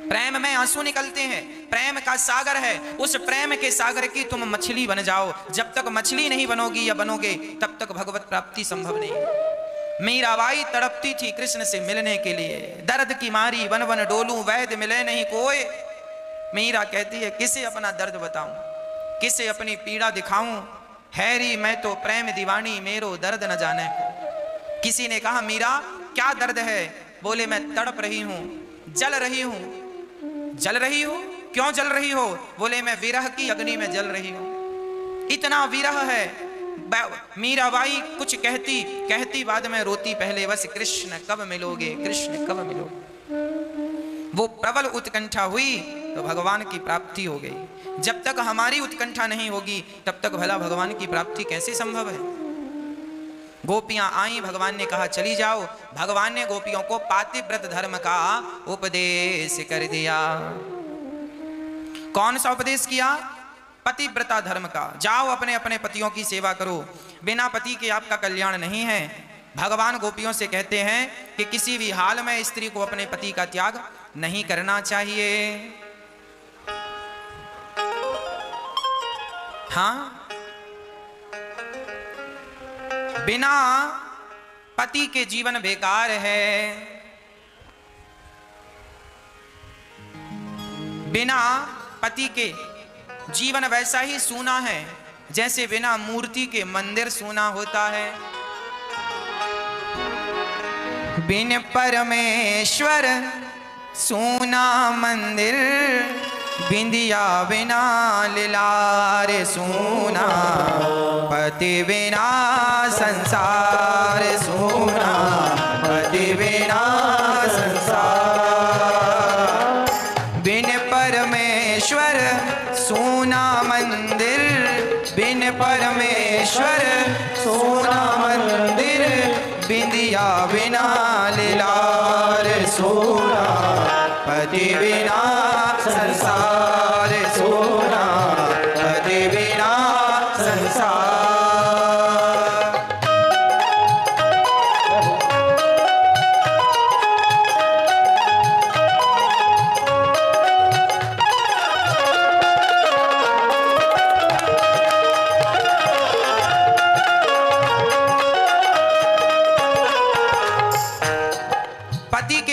प्रेम में आंसू निकलते हैं, प्रेम का सागर है। उस प्रेम के सागर की तुम मछली बन जाओ। जब तक मछली नहीं बनोगी या बनोगे, तब तक भगवत प्राप्ति संभव नहीं। मीराबाई तड़पती थी कृष्ण से मिलने के लिए, दर्द की मारी वन वन डोलूं, वैद्य मिले नहीं कोई। मीरा कहती है, किसे अपना दर्द बताऊं, किसे अपनी पीड़ा दिखाऊं, हैरी मैं तो प्रेम दीवानी, मेरो दर्द न जाने को। किसी ने कहा, मीरा क्या दर्द है? बोले, मैं तड़प रही हूं, जल रही हूं। जल रही हो? क्यों जल रही हो? बोले, मैं विरह की अग्नि में जल रही हूं। इतना विरह है। मीराबाई कुछ कहती बाद में रोती पहले, बस कृष्ण कब मिलोगे, कृष्ण कब मिलोगे। वो प्रबल उत्कंठा हुई तो भगवान की प्राप्ति हो गई। जब तक हमारी उत्कंठा नहीं होगी, तब तक भला भगवान की प्राप्ति कैसे संभव है? गोपियां आई, भगवान ने कहा चली जाओ। भगवान ने गोपियों को पातिव्रत धर्म का उपदेश कर दिया। कौन सा उपदेश किया? पतिव्रता धर्म का। जाओ अपने अपने पतियों की सेवा करो, बिना पति के आपका कल्याण नहीं है। भगवान गोपियों से कहते हैं कि किसी भी हाल में स्त्री को अपने पति का त्याग नहीं करना चाहिए। हाँ, बिना पति के जीवन बेकार है। बिना पति के जीवन वैसा ही सूना है जैसे बिना मूर्ति के मंदिर सूना होता है। बिन परमेश्वर सूना मंदिर, बिंदिया बिना लिलार सूना, पति बिना संसार सूना, पति बिना संसार। बिन परमेश्वर सूना मंदिर, बिन परमेश्वर सूना मंदिर, बिंदिया बिना लिलार सूना, पति बिना संसार सूना, पति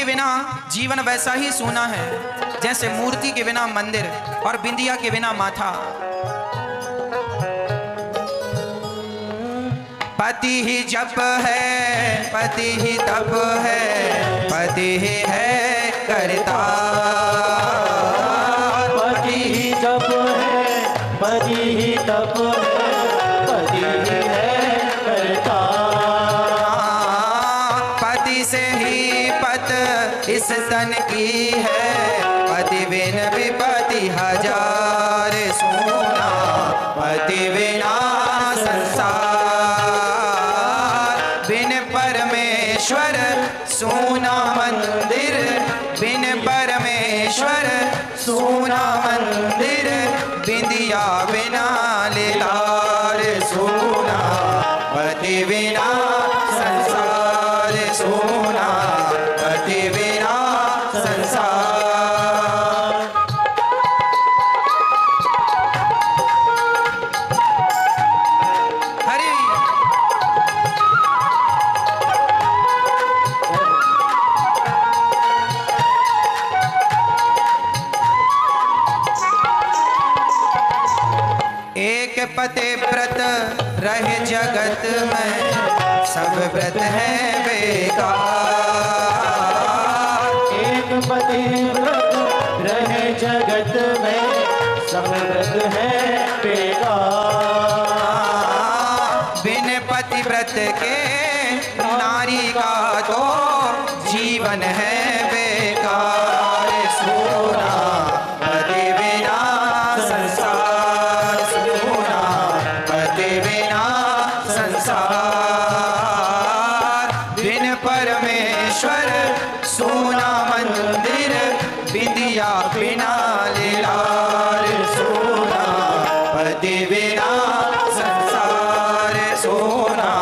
बिना जीवन वैसा ही सूना है जैसे मूर्ति के बिना मंदिर और बिंदिया के बिना माथा। पति ही जप है, पति ही तप है, पति ही है करता। पति ही जप है, पति ही तप है, पति ही है करता। पति से ही पत इस तन की है, पति बिन विपति हजार सोना। पति बिना संसार बिन परमेश्वर सोना मंदिर, बिन परमेश्वर सोना मंदिर। बिंदिया बिना लेलार सोना, पति बिना संसार सोना, पति बिना संसार। हरि एक पति व्रत रहे जगत में, सब व्रत है बेकार। एक पति व्रत रहे जगत में, सब व्रत है बेकार। बिन पति व्रत के नारी का तो जीवन है बेकार सोना। पति बिना संसार सोना, पति बिना संसार। बिन परमेश्वर सोना मंदिर, बिंदिया बिना लेलार सोना। पति बिना संसार सोना,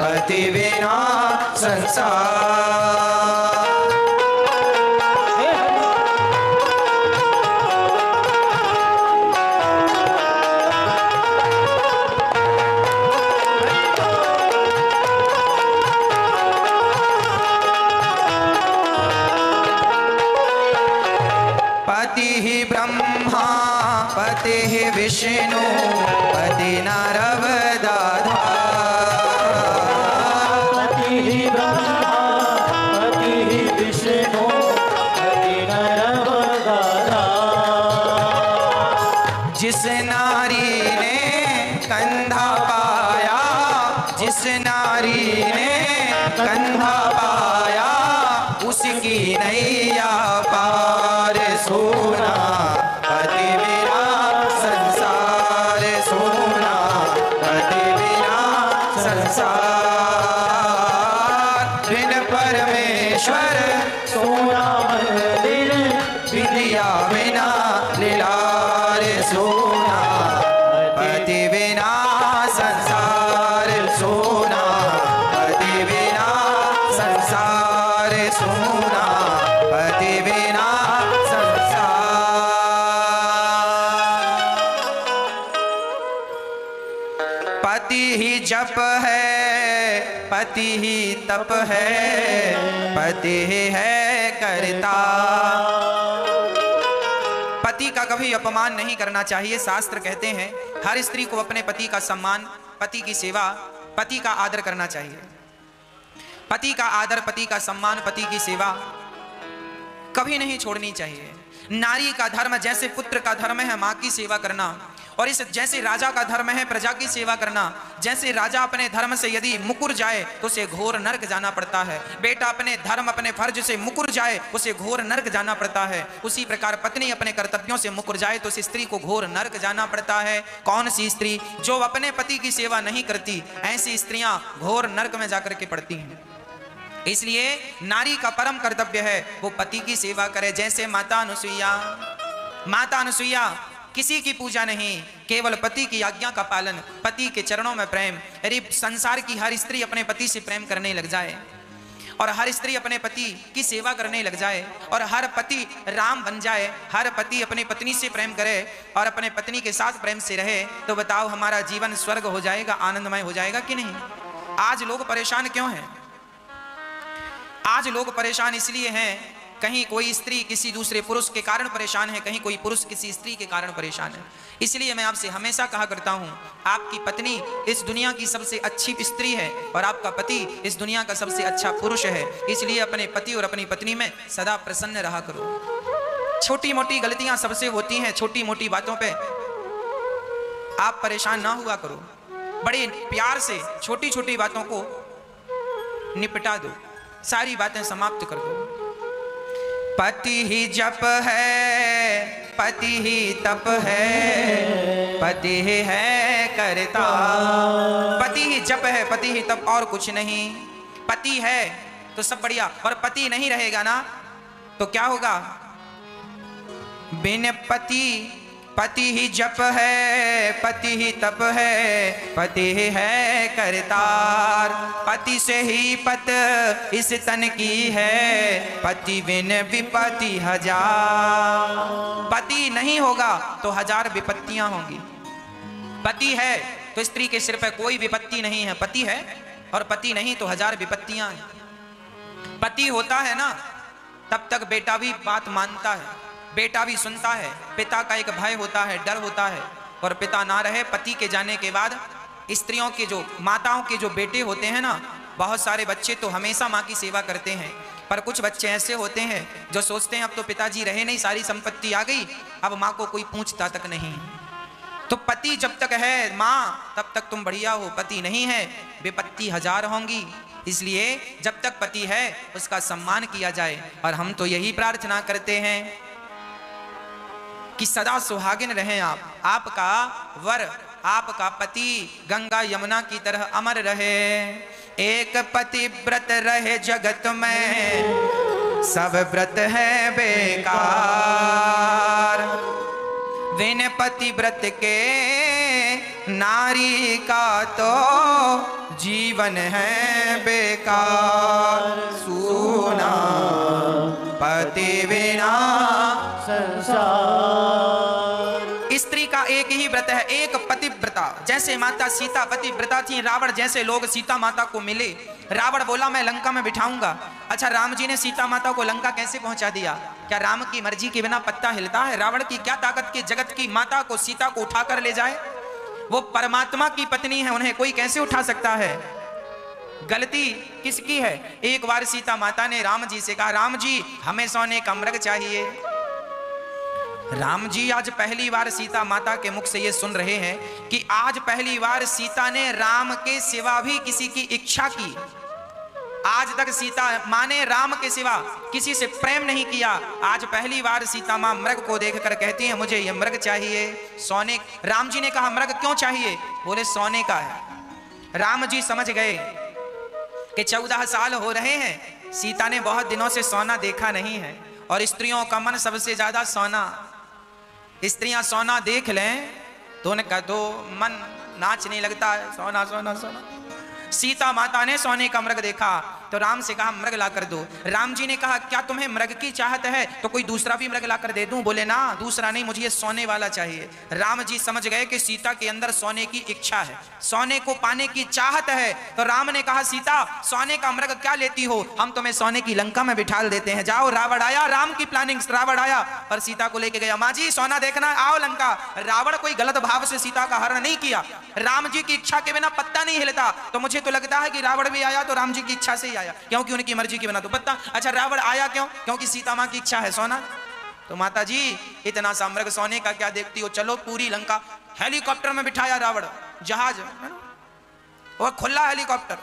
पति बिना संसार। पति ही ब्रह्मा, पति ही विष्णु, पति नारद दाधा। पति ही ब्रह्मा, पति ही विष्णु, पति नारद दाधा। जिस नारी ने कंधा पाया, जिस नारी ने कंधा पाया, उसकी नैया पार सोना। पति बिना संसार सोना, पति बिना संसार। बिन परमेश्वर सोना मंदिर, बिंदिया बिना लीलार सोना। पति बिना संसार सोना, पति बिना संसार सोना, पति बिना संसार। पति ही जप है, पति ही तप है, पति ही है करता। पति का कभी अपमान नहीं करना चाहिए। शास्त्र कहते हैं हर स्त्री को अपने पति का सम्मान, पति की सेवा, पति का आदर करना चाहिए। पति का आदर, पति का सम्मान, पति की सेवा कभी नहीं छोड़नी चाहिए। नारी का धर्म जैसे पुत्र का धर्म है माँ की सेवा करना, और इस जैसे राजा का धर्म है प्रजा की सेवा करना। जैसे राजा अपने धर्म से यदि मुकुर जाए तो उसे घोर नरक जाना पड़ता है। बेटा अपने धर्म अपने फर्ज से मुकुर जाए उसे घोर नरक जाना पड़ता है। उसी प्रकार पत्नी अपने कर्तव्यों से मुकुर जाए तो उस स्त्री को घोर नरक जाना पड़ता है। कौन सी स्त्री जो अपने पति की सेवा नहीं करती, ऐसी स्त्रियां घोर नरक में जाकर के पड़ती हैं। इसलिए नारी का परम कर्तव्य है वो पति की सेवा करे। जैसे माता अनुसुईया किसी की पूजा नहीं, केवल पति की आज्ञा का पालन, पति के चरणों में प्रेम। यदि संसार की हर स्त्री अपने पति से प्रेम करने लग जाए और हर स्त्री अपने पति की सेवा करने लग जाए और हर पति राम बन जाए, हर पति अपनी पत्नी से प्रेम करे और अपने पत्नी के साथ प्रेम से रहे, तो बताओ हमारा जीवन स्वर्ग हो जाएगा, आनंदमय हो जाएगा कि नहीं। आज लोग परेशान क्यों हैं? आज लोग परेशान इसलिए हैं, कहीं कोई स्त्री किसी दूसरे पुरुष के कारण परेशान है, कहीं कोई पुरुष किसी स्त्री के कारण परेशान है। इसलिए मैं आपसे हमेशा कहा करता हूं, आपकी पत्नी इस दुनिया की सबसे अच्छी स्त्री है और आपका पति इस दुनिया का सबसे अच्छा पुरुष है। इसलिए अपने पति और अपनी पत्नी में सदा प्रसन्न रहा करो। छोटी मोटी गलतियां सबसे होती हैं, छोटी मोटी बातों पे आप परेशान ना हुआ करो, बड़े प्यार से छोटी छोटी बातों को निपटा दो, सारी बातें समाप्त कर दो। पति ही जप है, पति ही तप है, पति ही है करता। पति ही जप है, पति ही तप, और कुछ नहीं। पति है तो सब बढ़िया, और पति नहीं रहेगा ना तो क्या होगा? बिन पति, पति ही जप है, पति ही तप है, पति ही है करतार। पति से ही पत इस तन की है, पति बिन विपत्ति हजार। पति नहीं होगा तो हजार विपत्तियां होंगी। पति है तो स्त्री के सिर पर कोई विपत्ति नहीं है, पति है, और पति नहीं तो हजार विपत्तियां हैं। पति होता है ना तब तक बेटा भी बात मानता है, बेटा भी सुनता है, पिता का एक भय होता है, डर होता है। और पिता ना रहे, पति के जाने के बाद स्त्रियों के जो माताओं के जो बेटे होते हैं ना, बहुत सारे बच्चे तो हमेशा माँ की सेवा करते हैं, पर कुछ बच्चे ऐसे होते हैं जो सोचते हैं अब तो पिताजी रहे नहीं, सारी संपत्ति आ गई, अब माँ को कोई पूछता तक नहीं। तो पति जब तक है माँ तब तक तुम बढ़िया हो, पति नहीं है विपत्ति हजार होंगी। इसलिए जब तक पति है उसका सम्मान किया जाए, और हम तो यही प्रार्थना करते हैं कि सदा सुहागिन रहें आप, आपका वर, आपका पति गंगा यमुना की तरह अमर रहे। एक पति व्रत रहे जगत में, सब व्रत है बेकार। बिन पति व्रत के नारी का तो जीवन है बेकार। सुना पति बिना संसार। स्त्री का एक ही व्रत है, एक पतिव्रता। जैसे माता सीता पतिव्रता थी, रावण जैसे लोग सीता माता को मिले, रावण बोला मैं लंका में बिठाऊंगा। अच्छा, राम जी ने सीता माता को लंका कैसे पहुंचा दिया? क्या राम की मर्जी के बिना पत्ता हिलता है? रावण की क्या ताकत कि जगत की माता को, सीता को उठाकर ले जाए? वो परमात्मा की पत्नी है, उन्हें कोई कैसे उठा सकता है? गलती किसकी है? एक बार सीता माता ने राम जी से कहा, राम जी हमें सोने का मृग चाहिए। राम जी आज पहली बार सीता माता के मुख से ये सुन रहे हैं कि आज पहली बार सीता ने राम के सिवा भी किसी की इच्छा की। आज तक सीता माँ ने राम के सिवा किसी से प्रेम नहीं किया। आज पहली बार सीता माँ मृग को देखकर कहती है मुझे ये मृग चाहिए, सोने। राम जी ने कहा मृग क्यों चाहिए? बोले सोने का है। राम जी समझ गए कि 14 साल हो रहे हैं, सीता ने बहुत दिनों से सोना देखा नहीं है, और स्त्रियों का मन सबसे ज्यादा सोना। स्त्रियां सोना देख लें तो उनका तो मन नाचने लगता है, सोना सोना सोना। सीता माता ने सोने का मृग देखा तो राम से कहा मृग ला कर दो। राम जी ने कहा क्या तुम्हें मृग की चाहत है तो कोई दूसरा भी मृग ला कर दे दूं? बोले ना, दूसरा नहीं, मुझे ये सोने वाला चाहिए। राम जी समझ गए कि सीता के अंदर सोने की इच्छा है, सोने को पाने की चाहत है। तो राम ने कहा सीता सोने का मृग क्या लेती हो, हम तुम्हें सोने की लंका में बिठा देते हैं, जाओ। रावण आया, राम की प्लानिंग, रावण आया और सीता को लेके गया। माँ जी सोना देखना, आओ लंका। रावण कोई गलत भाव से सीता का हरण नहीं किया, राम जी की इच्छा के बिना पत्ता नहीं हिलता। तो मुझे तो लगता है कि रावण भी आया तो राम जी की इच्छा से ही आया, क्योंकि उनकी मर्जी के बिना तो पत्ता। अच्छा, रावण आया क्यों? क्योंकि सीता माँ की इच्छा है सोना। तो माता जी इतना सा मृग सोने का क्या देखती हो, चलो पूरी लंका। हेलीकॉप्टर में बिठाया रावण, जहाज और खुला हेलीकॉप्टर,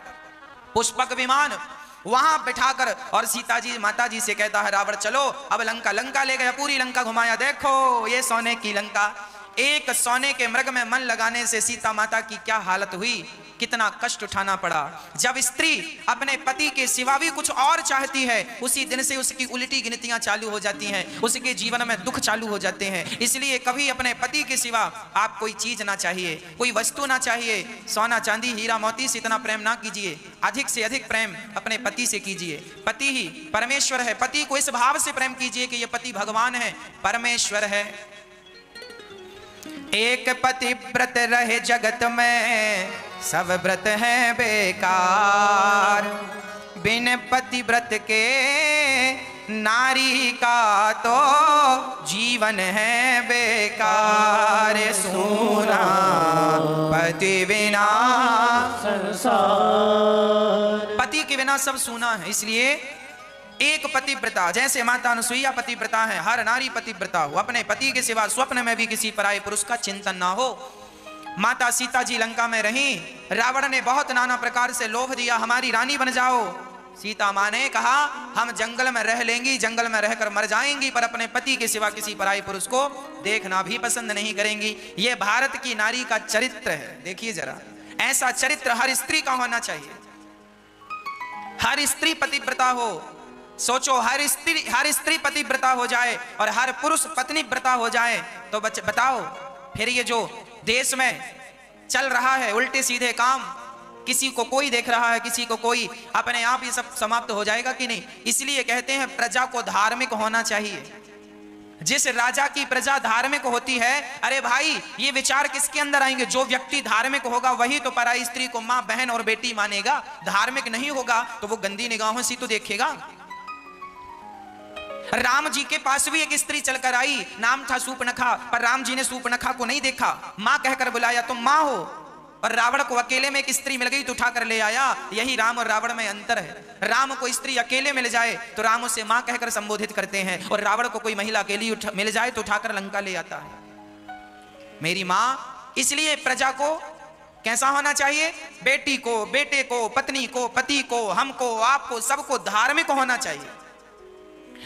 पुष्पक विमान, वहां बिठाकर और सीता जी माता जी से कहता है रावण चलो अब लंका। लंका ले गया, पूरी लंका घुमाया, देखो ये सोने की लंका। एक सोने के मृग में मन लगाने से सीता माता की क्या हालत हुई, कितना कष्ट उठाना पड़ा। जब स्त्री अपने पति के सिवा भी कुछ और चाहती है, उसी दिन से उसकी उल्टी गिनतियां चालू हो जाती हैं, उसके जीवन में दुख चालू हो जाते हैं। इसलिए कभी अपने पति के सिवा आप कोई चीज ना चाहिए, कोई वस्तु ना चाहिए। सोना चांदी हीरा मोती से इतना प्रेम ना कीजिए, अधिक से अधिक प्रेम अपने पति से कीजिए। पति ही परमेश्वर है, पति को इस भाव से प्रेम कीजिए कि ये पति भगवान है, परमेश्वर है। एक पति व्रत रहे जगत में, सब व्रत हैं बेकार। बिन पतिव्रत के नारी का तो जीवन है बेकार, सोना पति बिना संसार। पति के बिना सब सूना है। इसलिए एक पतिव्रता, जैसे माता अनुसुईया पतिव्रता है, हर नारी पतिव्रता हो, अपने पति के सिवा स्वप्न में भी किसी पराये पुरुष का चिंतन ना हो। माता सीता जी लंका में रहीं, रावण ने बहुत नाना प्रकार से लोभ दिया, हमारी रानी बन जाओ। सीता माँ ने कहा हम जंगल में रह लेंगी, जंगल में रहकर मर जाएंगी, पर अपने पति के सिवा किसी पराये पुरुष को देखना भी पसंद नहीं करेंगी। ये भारत की नारी का चरित्र है। देखिए जरा, ऐसा चरित्र हर स्त्री का होना चाहिए। हर स्त्री पतिव्रता हो। सोचो, हर स्त्री पतिव्रता हो जाए और हर पुरुष पत्नी व्रता हो जाए तो बताओ फिर ये जो देश में चल रहा है उल्टे सीधे काम, किसी को कोई देख रहा है, किसी को कोई, अपने आप ये सब समाप्त हो जाएगा कि नहीं? इसलिए कहते हैं प्रजा को धार्मिक होना चाहिए। जिस राजा की प्रजा धार्मिक होती है, अरे भाई ये विचार किसके अंदर आएंगे? जो व्यक्ति धार्मिक होगा वही तो पराई स्त्री को मां, बहन और बेटी मानेगा। धार्मिक नहीं होगा तो वो गंदी निगाहों से तो देखेगा। राम जी के पास भी एक स्त्री चलकर आई, नाम था सूर्पणखा, पर राम जी ने सूर्पणखा को नहीं देखा, मां कहकर बुलाया, तुम मां हो। और रावण को अकेले में एक स्त्री मिल गई तो उठाकर ले आया। यही राम और रावण में अंतर है। राम को स्त्री अकेले मिल जाए तो राम उसे मां कहकर संबोधित करते हैं, और रावण को कोई महिला अकेली मिल जाए तो उठाकर लंका ले आता है, मेरी मां। इसलिए प्रजा को कैसा होना चाहिए? बेटी को, बेटे को, पत्नी को, पति को, हमको, आपको, सबको धार्मिक होना चाहिए।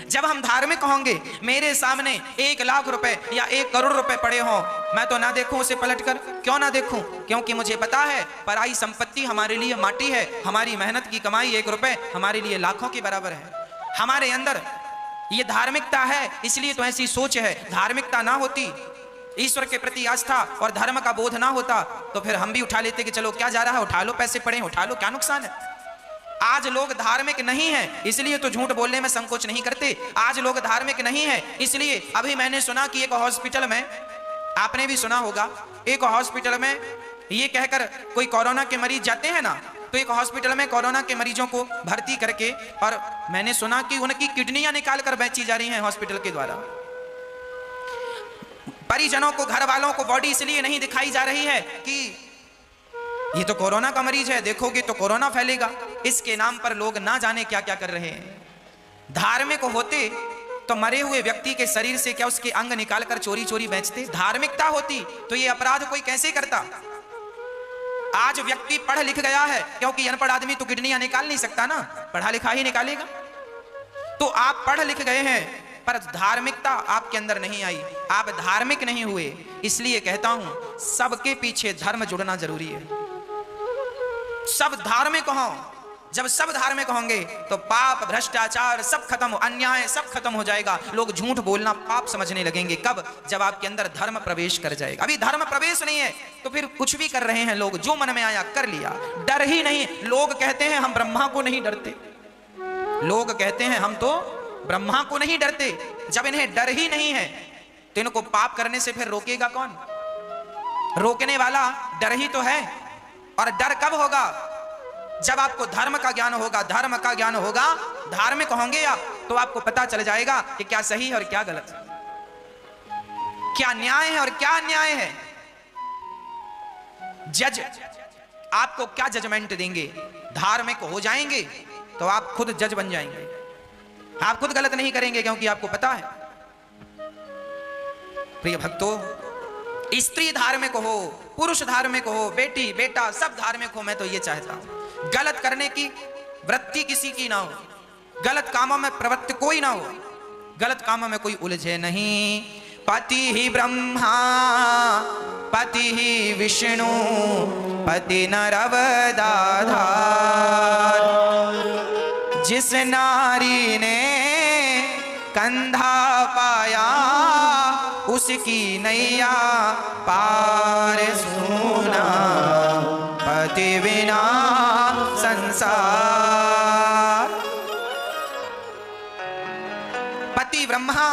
जब हम धार्मिक होंगे, मेरे सामने 1 लाख रुपए या 1 करोड़ रुपए पड़े हों, मैं तो ना देखूं उसे पलटकर। क्यों ना देखूं? क्योंकि मुझे पता है पराई संपत्ति हमारे लिए माटी है, हमारी मेहनत की कमाई 1 रुपए हमारे लिए लाखों के बराबर है। हमारे अंदर ये धार्मिकता है, इसलिए तो ऐसी सोच है। धार्मिकता ना होती, ईश्वर के प्रति आस्था और धर्म का बोध ना होता तो फिर हम भी उठा लेते कि चलो क्या जा रहा है, उठा लो, पैसे पड़े उठा लो, क्या नुकसान है। आज लोग धार्मिक नहीं है, इसलिए तो झूठ बोलने में संकोच नहीं करते। आज लोग धार्मिक नहीं है, इसलिए अभी मैंने सुना कि एक हॉस्पिटल में, आपने भी सुना होगा, एक हॉस्पिटल में ये कहकर कोई कोरोना के मरीज जाते हैं ना, तो एक हॉस्पिटल में कोरोना के मरीजों को भर्ती करके, और मैंने सुना कि उनकी किडनियां निकाल कर बेची जा रही हैं हॉस्पिटल के द्वारा। परिजनों को, घर वालों को बॉडी इसलिए नहीं दिखाई जा रही है कि ये तो कोरोना का मरीज है, देखोगे तो कोरोना फैलेगा। इसके नाम पर लोग ना जाने क्या क्या कर रहे हैं। धार्मिक होते तो मरे हुए व्यक्ति के शरीर से क्या उसके अंग निकालकर चोरी चोरी बेचते? धार्मिकता होती तो ये अपराध कोई कैसे करता? आज व्यक्ति पढ़ लिख गया है, क्योंकि अनपढ़ आदमी तो किडनियां निकाल नहीं सकता ना, पढ़ा लिखा ही निकालेगा। तो आप पढ़ लिख गए हैं पर धार्मिकता आपके अंदर नहीं आई, आप धार्मिक नहीं हुए। इसलिए कहता हूं सबके पीछे धर्म जुड़ना जरूरी है। सब धार्मिक हों। जब सब धार्मिक होंगे तो पाप, भ्रष्टाचार सब खत्म, अन्याय सब खत्म हो जाएगा। लोग झूठ बोलना पाप समझने लगेंगे। कब? जब आपके अंदर धर्म प्रवेश कर जाएगा। अभी धर्म प्रवेश नहीं है तो फिर कुछ भी कर रहे हैं लोग, जो मन में आया कर लिया, डर ही नहीं। लोग कहते हैं हम ब्रह्मा को नहीं डरते, लोग कहते हैं हम तो ब्रह्मा को नहीं डरते। जब इन्हें डर ही नहीं है तो इनको पाप करने से फिर रोकेगा कौन? रोकने वाला डर ही तो है। और डर कब होगा? जब आपको धर्म का ज्ञान होगा। धर्म का ज्ञान होगा, धार्मिक होंगे आप, तो आपको पता चल जाएगा कि क्या सही है और क्या गलत है, क्या न्याय है और क्या अन्याय है। जज आपको क्या जजमेंट देंगे? धार्मिक हो जाएंगे तो आप खुद जज बन जाएंगे, आप खुद गलत नहीं करेंगे क्योंकि आपको पता है। प्रिय भक्तों, स्त्री धार्मिक हो, पुरुष धार्मिक हो, बेटी बेटा सब धार्मिक हो। मैं तो ये चाहता हूं गलत करने की वृत्ति किसी की ना हो, गलत कामों में प्रवृत्ति कोई ना हो, गलत कामों में कोई उलझे नहीं। पति ही ब्रह्मा, पति ही विष्णु, पति नरवदाधार। जिस नारी ने कंधा पाया उसकी नैया पार, सुना पति बिना संसार। पति ब्रह्मा,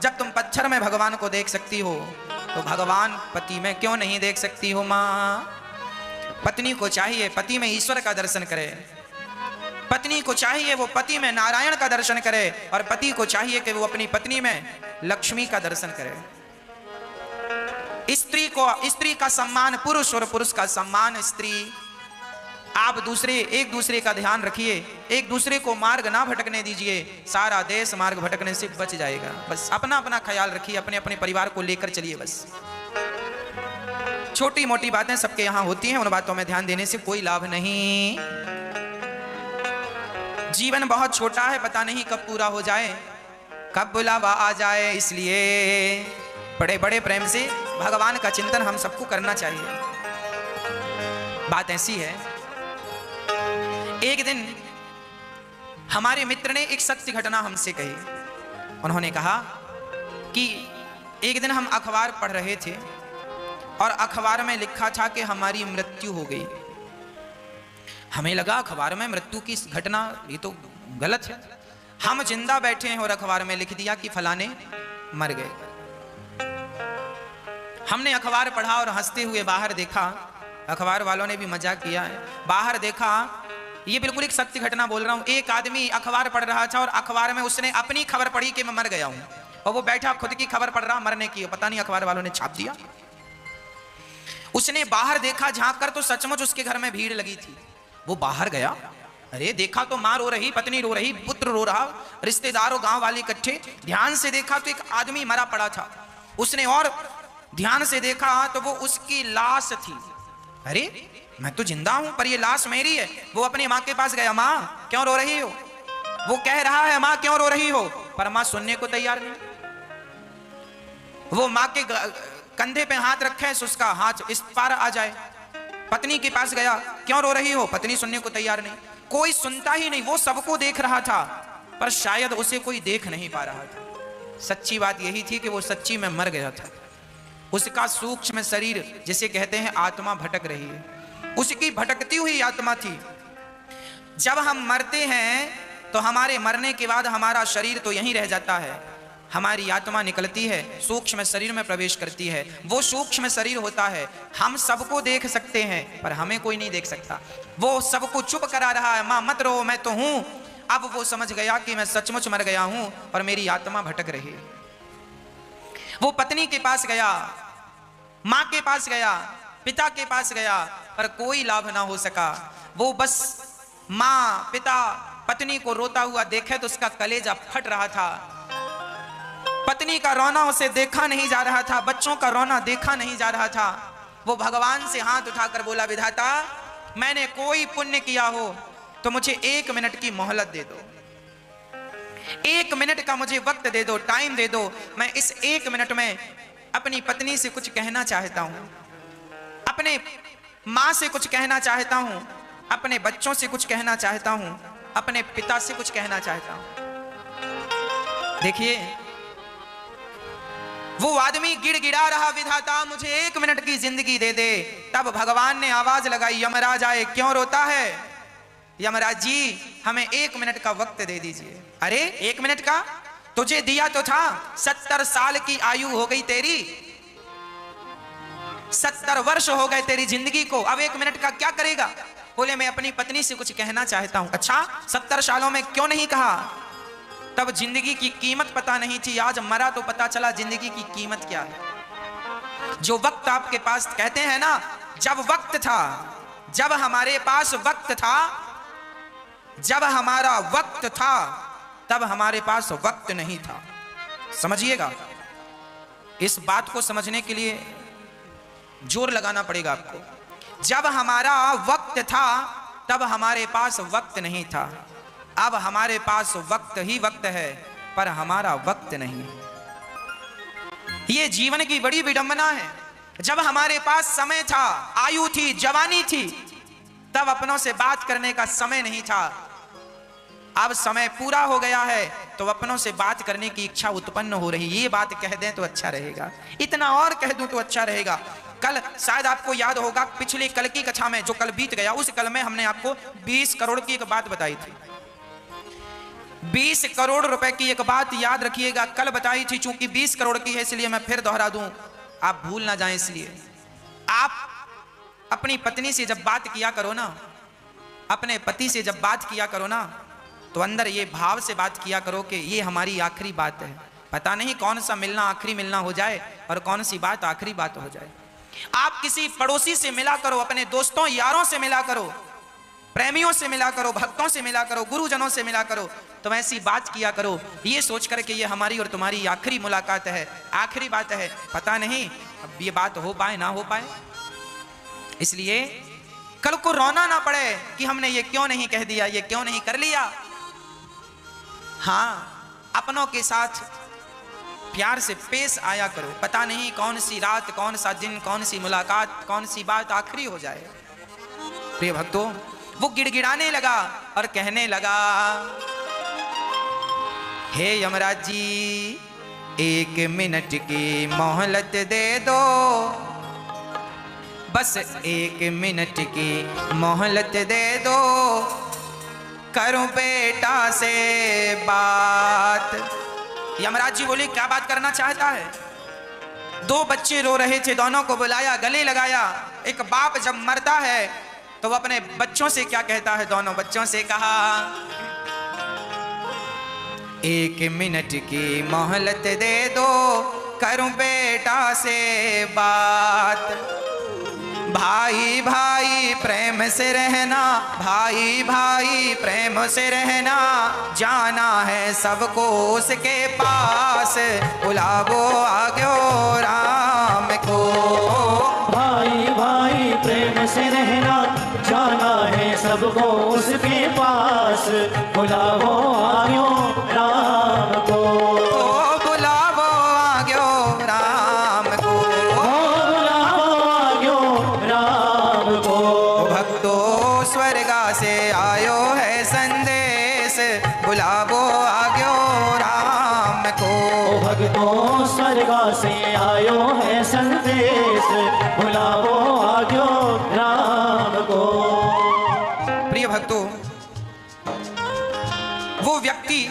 जब तुम पत्थर में भगवान को देख सकती हो तो भगवान पति में क्यों नहीं देख सकती हो? मां, पत्नी को चाहिए पति में ईश्वर का दर्शन करे। पत्नी को चाहिए वो पति में नारायण का दर्शन करे, और पति को चाहिए कि वो अपनी पत्नी में लक्ष्मी का दर्शन करे। स्त्री का सम्मान पुरुष और पुरुष का सम्मान स्त्री। आप एक दूसरे का ध्यान रखिए, एक दूसरे को मार्ग ना भटकने दीजिए, सारा देश मार्ग भटकने से बच जाएगा। बस अपना अपना ख्याल रखिए, अपने अपने परिवार को लेकर चलिए। बस छोटी मोटी बातें सबके यहां होती हैं, उन बातों में ध्यान देने से कोई लाभ नहीं। जीवन बहुत छोटा है, पता नहीं कब पूरा हो जाए, कब बुलावा आ जाए, इसलिए बड़े बड़े प्रेम से भगवान का चिंतन हम सबको करना चाहिए। बात ऐसी है, एक दिन हमारे मित्र ने एक सत्य घटना हमसे कही। उन्होंने कहा कि एक दिन हम अखबार पढ़ रहे थे और अखबार में लिखा था कि हमारी मृत्यु हो गई। हमें लगा अखबार में मृत्यु की घटना, ये तो गलत है। हम जिंदा बैठे हैं और अखबार में लिख दिया कि फलाने मर गए। हमने अखबार पढ़ा और हंसते हुए बाहर देखा, अखबार वालों ने भी मजाक किया है। बाहर देखा, ये बिल्कुल एक सत्य घटना बोल रहा हूं। एक आदमी अखबार पढ़ रहा था और अखबार में उसने अपनी खबर पढ़ी कि मैं मर गया हूं, और वो बैठा खुद की खबर पढ़ रहा मरने की, पता नहीं अखबार वालों ने छाप दिया। उसने बाहर देखा झांक कर, तो सचमुच उसके घर में भीड़ लगी थी। वो बाहर गया, अरे देखा तो मां रो रही, पत्नी रो रही, पुत्र रो रहा, रिश्तेदारों गांव वाले इकट्ठे। ध्यान से देखा तो एक आदमी मरा पड़ा था। उसने और ध्यान से देखा तो वो उसकी लाश थी। अरे मैं तो जिंदा हूं, पर ये लाश मेरी है। वो अपनी मां के पास गया, मां क्यों रो रही हो? वो कह रहा है मां क्यों रो रही हो, पर मां सुनने को तैयार नहीं। वो मां के कंधे पे हाथ रखे, उसका हाथ इस पार आ जाए। पत्नी के पास गया, क्यों रो रही हो? पत्नी सुनने को तैयार नहीं। कोई सुनता ही नहीं। वो सबको देख रहा था, पर शायद उसे कोई देख नहीं पा रहा था। सच्ची बात यही थी कि वो सच्ची में मर गया था। उसका सूक्ष्म शरीर, जिसे कहते हैं आत्मा, भटक रही है। उसकी भटकती हुई आत्मा थी। जब हम मरते हैं तो हमारे मरने के बाद हमारा शरीर तो यहीं रह जाता है, हमारी आत्मा निकलती है, सूक्ष्म शरीर में प्रवेश करती है। वो सूक्ष्म शरीर होता है, हम सबको देख सकते हैं पर हमें कोई नहीं देख सकता। वो सबको चुप करा रहा है, मां मत रो, मैं तो हूं। अब वो समझ गया कि मैं सचमुच मर गया हूं और मेरी आत्मा भटक रही है। वो पत्नी के पास गया, मां के पास गया, पिता के पास गया, पर कोई लाभ ना हो सका। वो बस मां, पिता, पत्नी को रोता हुआ देखे तो उसका कलेजा फट रहा था। पत्नी का रोना उसे देखा नहीं जा रहा था, बच्चों का रोना देखा नहीं जा रहा था। वो भगवान से हाथ उठाकर बोला, विधाता मैंने कोई पुण्य किया हो तो मुझे 1 मिनट की मोहलत दे दो, 1 मिनट का मुझे वक्त दे दो, टाइम दे दो। मैं इस 1 मिनट में अपनी पत्नी से कुछ कहना चाहता हूं, अपने मां से कुछ कहना चाहता हूं, अपने बच्चों से कुछ कहना चाहता हूं, अपने पिता से कुछ कहना चाहता हूं। देखिए वो आदमी गिड़गिड़ा रहा, विधाता मुझे 1 मिनट की जिंदगी दे दे। तब भगवान ने आवाज लगाई, यमराज आए, क्यों रोता है? यमराज जी हमें 1 मिनट का वक्त दे दीजिए। अरे 1 मिनट का तुझे दिया तो था, 70 साल की आयु हो गई तेरी, 70 वर्ष हो गए तेरी जिंदगी को, अब 1 मिनट का क्या करेगा? बोले मैं अपनी पत्नी से कुछ कहना चाहता हूं। अच्छा 70 सालों में क्यों नहीं कहा? तब जिंदगी की कीमत पता नहीं थी, आज मरा तो पता चला जिंदगी की कीमत क्या है। जो वक्त आपके पास, कहते हैं ना, जब वक्त था, जब हमारे पास वक्त था, जब हमारा वक्त था तब हमारे पास वक्त नहीं था। समझिएगा, इस बात को समझने के लिए जोर लगाना पड़ेगा आपको। जब हमारा वक्त था तब हमारे पास वक्त नहीं था, अब हमारे पास वक्त ही वक्त है पर हमारा वक्त नहीं। ये जीवन की बड़ी विडंबना है। जब हमारे पास समय था, आयु थी, जवानी थी, तब अपनों से बात करने का समय नहीं था। अब समय पूरा हो गया है तो अपनों से बात करने की इच्छा उत्पन्न हो रही। ये बात कह दें तो अच्छा रहेगा, इतना और कह दूं तो अच्छा रहेगा। कल शायद आपको याद होगा, पिछले कल की कक्षा में जो कल बीत गया, उस कल में हमने आपको 20 करोड़ की एक बात बताई थी। 20 करोड़ रुपए की एक बात याद रखिएगा, कल बताई थी। चूंकि 20 करोड़ की है इसलिए मैं फिर दोहरा दूं, आप भूल ना जाएं। इसलिए आप अपनी पत्नी से जब बात किया करो ना, अपने पति से जब बात किया करो ना, तो अंदर ये भाव से बात किया करो कि ये हमारी आखिरी बात है। पता नहीं कौन सा मिलना आखिरी मिलना हो जाए और कौन सी बात आखिरी बात हो जाए। आप किसी पड़ोसी से मिला करो, अपने दोस्तों यारों से मिला करो, प्रेमियों से मिला करो, भक्तों से मिला करो, गुरुजनों से मिला करो, तो ऐसी बात किया करो ये सोच कर के ये हमारी और तुम्हारी आखिरी मुलाकात है, आखिरी बात है। पता नहीं अब ये बात हो पाए ना हो पाए, इसलिए कल को रोना ना पड़े कि हमने ये क्यों नहीं कह दिया, ये क्यों नहीं कर लिया। हाँ, अपनों के साथ प्यार से पेश आया करो। पता नहीं कौन सी रात, कौन सा दिन, कौन सी मुलाकात, कौन सी बात आखिरी हो जाए। प्रिय भक्तों, वो गिड़गिड़ाने लगा और कहने लगा, हे यमराज जी, 1 मिनट की मोहलत दे दो, बस 1 मिनट की मोहलत दे दो, करूं बेटा से बात। यमराज जी बोले, क्या बात करना चाहता है? 2 बच्चे रो रहे थे, दोनों को बुलाया, गले लगाया। एक बाप जब मरता है तो वो अपने बच्चों से क्या कहता है? दोनों बच्चों से कहा, 1 मिनट की मोहलत दे दो, करूं बेटा से बात। भाई भाई प्रेम से रहना, भाई भाई प्रेम से रहना, जाना है सबको उसके पास, बुलावो आग्यो राम को। भाई भाई प्रेम से रहना, जाना है सबको उसके पास, बुलावो आग्यो राम को। बुलावो आग्यो राम को, बुलावो आग्यो राम को। भक्तों स्वर्गा से आयो है संदेश, बुलावो आग्यो राम को। भक्तों स्वर्गा से आयो है संदेश, बुलावो आग्यो राम को। प्रिय भक्तों, वो व्यक्ति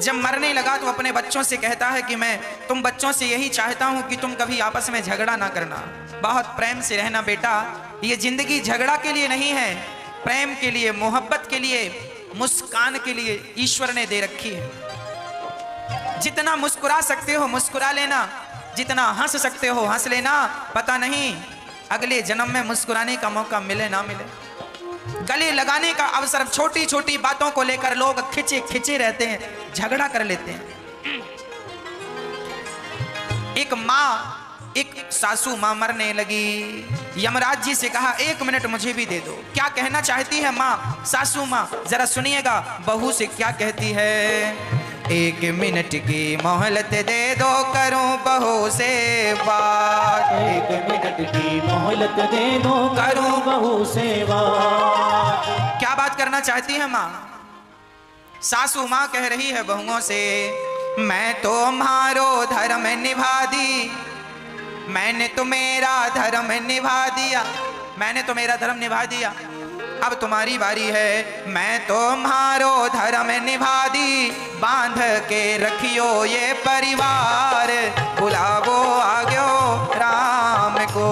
जब मरने लगा तो अपने बच्चों से कहता है कि मैं तुम बच्चों से यही चाहता हूं कि तुम कभी आपस में झगड़ा ना करना, बहुत प्रेम से रहना बेटा। ये जिंदगी झगड़ा के लिए नहीं है, प्रेम के लिए, मोहब्बत के लिए, मुस्कान के लिए ईश्वर ने दे रखी है। जितना मुस्कुरा सकते हो मुस्कुरा लेना, जितना हंस सकते हो हंस लेना। पता नहीं अगले जन्म में मुस्कुराने का मौका मिले ना मिले। गले लगाने का अवसर, छोटी छोटी बातों को लेकर लोग खिंचे खिंचे रहते हैं, झगड़ा कर लेते हैं। एक माँ, एक सासू माँ मरने लगी, यमराज जी से कहा 1 मिनट मुझे भी दे दो। क्या कहना चाहती है माँ, सासू माँ? जरा सुनिएगा बहू से क्या कहती है। 1 मिनट की मोहलत दे दो, करूं बहू से बात। 1 मिनट की मोहलत दे दो, करूं बहू से बात। क्या बात करना चाहती है माँ? सासू माँ कह रही है बहुओं से, मैं तो तुम्हारो धर्म निभा दी, मैंने तो मेरा धर्म निभा दिया, मैंने तो मेरा धर्म निभा दिया, अब तुम्हारी बारी है। मैं तो तुम्हारो धर्म निभा दी, बांध के रखियो ये परिवार, बुलावो आग्यो राम को।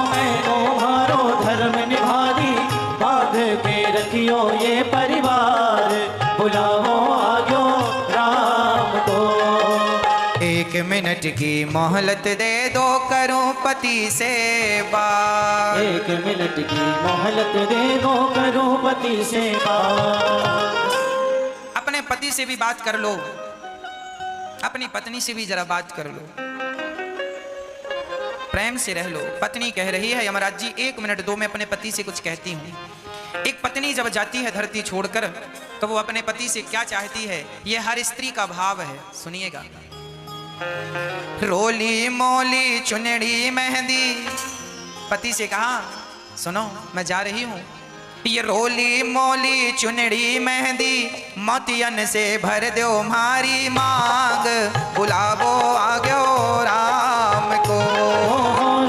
मैं तुम्हारो धर्म निभा दी, बांध के रखियो ये परिवार, बुलावो आग्यो राम को। 1 मिनट की मोहलत दे दो, करूं पति से बात। 1 मिनट की मोहलत दे दो, करूं पति से बात। अपने पति से भी बात कर लो, अपनी पत्नी से भी जरा बात कर लो, प्रेम से रह लो। पत्नी कह रही है, यमराज जी 1 मिनट दो, मैं अपने पति से कुछ कहती हूँ। एक पत्नी जब जाती है धरती छोड़कर तो वो अपने पति से क्या चाहती है, ये हर स्त्री का भाव है, सुनिएगा। रोली मोली चुनड़ी मेहंदी, पति से कहा सुनो मैं जा रही हूं, ये रोली मोली चुनड़ी मेहंदी, मोतियन से भर दो हमारी मांग, बुलावो आग्यो राम को।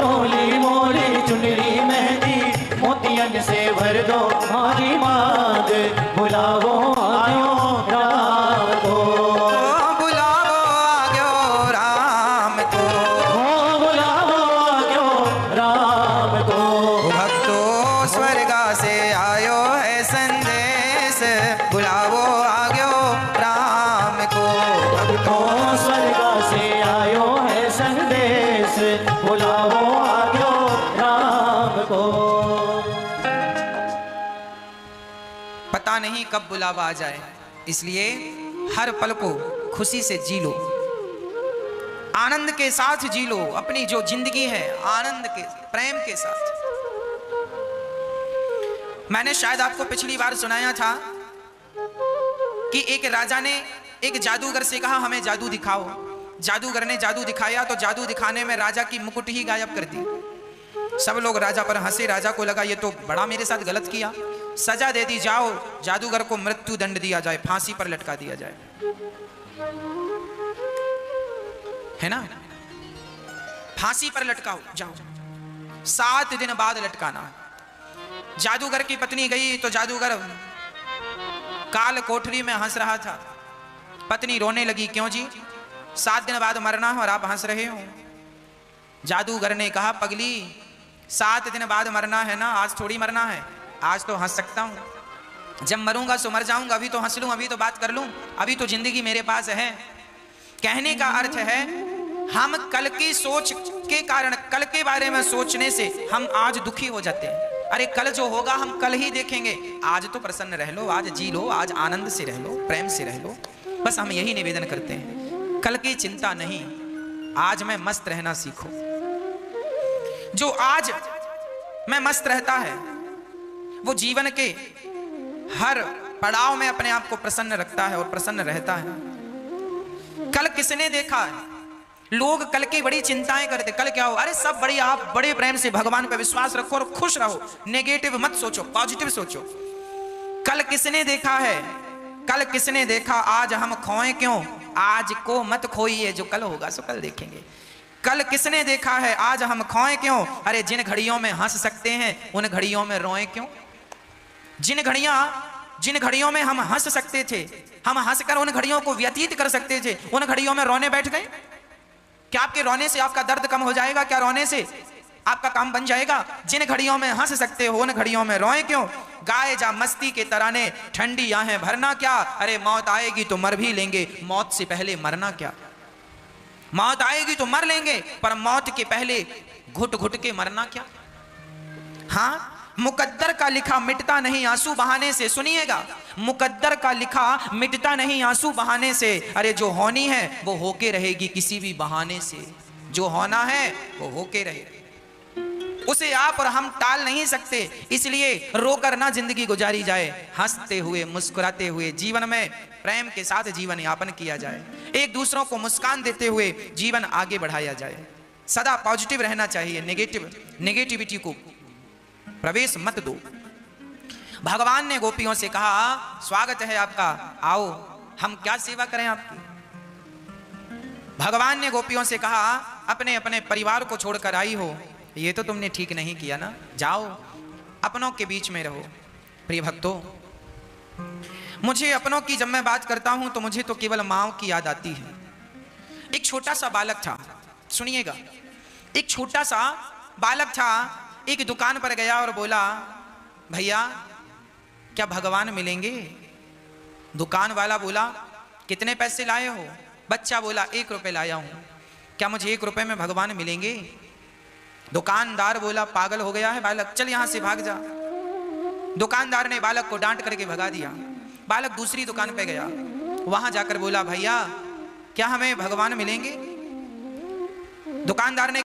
रोली मोली चुनड़ी मेहंदी, मोतियन से भर दो हमारी मांग, बुलावो आयो राम को। से आयो है कब बुलावा आ जाए। इसलिए हर पल को खुशी से जी लो, आनंद के साथ जी लो। अपनी जो जिंदगी है आनंद के प्रेम के साथ। मैंने शायद आपको पिछली बार सुनाया था कि एक राजा ने एक जादूगर से कहा हमें जादू दिखाओ। जादूगर ने जादू दिखाया तो जादू दिखाने में राजा की मुकुट ही गायब कर दी। सब लोग राजा पर हंसे। राजा को लगा ये तो बड़ा मेरे साथ गलत किया। सजा दे दी, जाओ जादूगर को मृत्यु दंड दिया जाए, फांसी पर लटका दिया जाए, है ना। फांसी पर लटकाओ जाओ। 7 दिन बाद लटकाना। जादूगर की पत्नी गई तो जादूगर काल कोठरी में हंस रहा था। पत्नी रोने लगी, क्यों जी 7 दिन बाद मरना है और आप हंस रहे हो। जादूगर ने कहा पगली 7 दिन बाद मरना है ना, आज थोड़ी मरना है। आज तो हंस सकता हूं, जब मरूंगा सो मर जाऊंगा। अभी तो हंस लूं, अभी तो बात कर लूं, अभी तो जिंदगी मेरे पास है। कहने का अर्थ है हम कल की सोच के कारण, कल के बारे में सोचने से हम आज दुखी हो जाते हैं। अरे कल जो होगा हम कल ही देखेंगे। आज तो प्रसन्न रह लो, आज जी लो, आज आनंद से रह लो, प्रेम से रह लो। बस हम यही निवेदन करते हैं, कल की चिंता नहीं, आज में मस्त रहना सीखो। जो आज में मस्त रहता है वो जीवन के हर पड़ाव में अपने आप को प्रसन्न रखता है और प्रसन्न रहता है। कल किसने देखा है? लोग कल की बड़ी चिंताएं करते, कल क्या हो, अरे सब बढ़िया, आप बड़े प्रेम से भगवान पर विश्वास रखो और खुश रहो। नेगेटिव मत सोचो, पॉजिटिव सोचो। कल किसने देखा है? कल किसने देखा? आज हम खोएं क्यों? आज को मत खोइए, जो कल होगा सो कल देखेंगे। कल किसने देखा है? आज हम खोएं क्यों? अरे जिन घड़ियों में हंस सकते हैं उन घड़ियों में रोएं क्यों? जिन घड़ियों में हम हंस सकते थे, हम हंसकर उन घड़ियों को व्यतीत कर सकते थे, उन घड़ियों में रोने बैठ गए। क्या आपके रोने से आपका दर्द कम हो जाएगा? क्या रोने से आपका काम बन जाएगा? जिन घड़ियों में हंस सकते हो उन घड़ियों में रोए क्यों? गाए जा मस्ती के तराने, ठंडी आहें भरना क्या? अरे मौत आएगी तो मर भी लेंगे, मौत से पहले मरना क्या? मौत आएगी तो मर लेंगे, पर मौत के पहले घुट घुट के मरना क्या? हाँ, मुकद्दर का लिखा मिटता नहीं आंसू बहाने से। सुनिएगा, मुकद्दर का लिखा मिटता नहीं आंसू बहाने से। अरे जो होनी है वो होके रहेगी किसी भी बहाने से। जो होना है वो होके रहेगी, उसे आप और हम टाल नहीं सकते। इसलिए रोकर ना जिंदगी गुजारी जाए, हंसते हुए मुस्कुराते हुए जीवन में प्रेम के साथ जीवन यापन किया जाए। एक दूसरों को मुस्कान देते हुए जीवन आगे बढ़ाया जाए। सदा पॉजिटिव रहना चाहिए, नेगेटिविटी को प्रवेश मत दो। भगवान ने गोपियों से कहा स्वागत है आपका, आओ हम क्या सेवा करें आपकी। भगवान ने गोपियों से कहा अपने अपने परिवार को छोड़कर आई हो, ये तो तुमने ठीक नहीं किया ना, जाओ अपनों के बीच में रहो। प्रिय भक्तों, मुझे अपनों की जब मैं बात करता हूं तो मुझे तो केवल माँ की याद आती है। एक छोटा सा बालक था, सुनिएगा, एक छोटा सा बालक था, एक दुकान पर गया और बोला भैया क्या भगवान मिलेंगे? दुकान वाला बोला कितने पैसे लाए हो? बच्चा बोला 1 रुपए लाया हूं। क्या मुझे 1 रुपए में भगवान मिलेंगे? दुकानदार बोला पागल हो गया है बालक, चल यहां से भाग जा। दुकानदार ने बालक को डांट करके भगा दिया। बालक दूसरी दुकान पे गया, वहां जाकर बोला भैया क्या हमें भगवान मिलेंगे? दुकानदार ने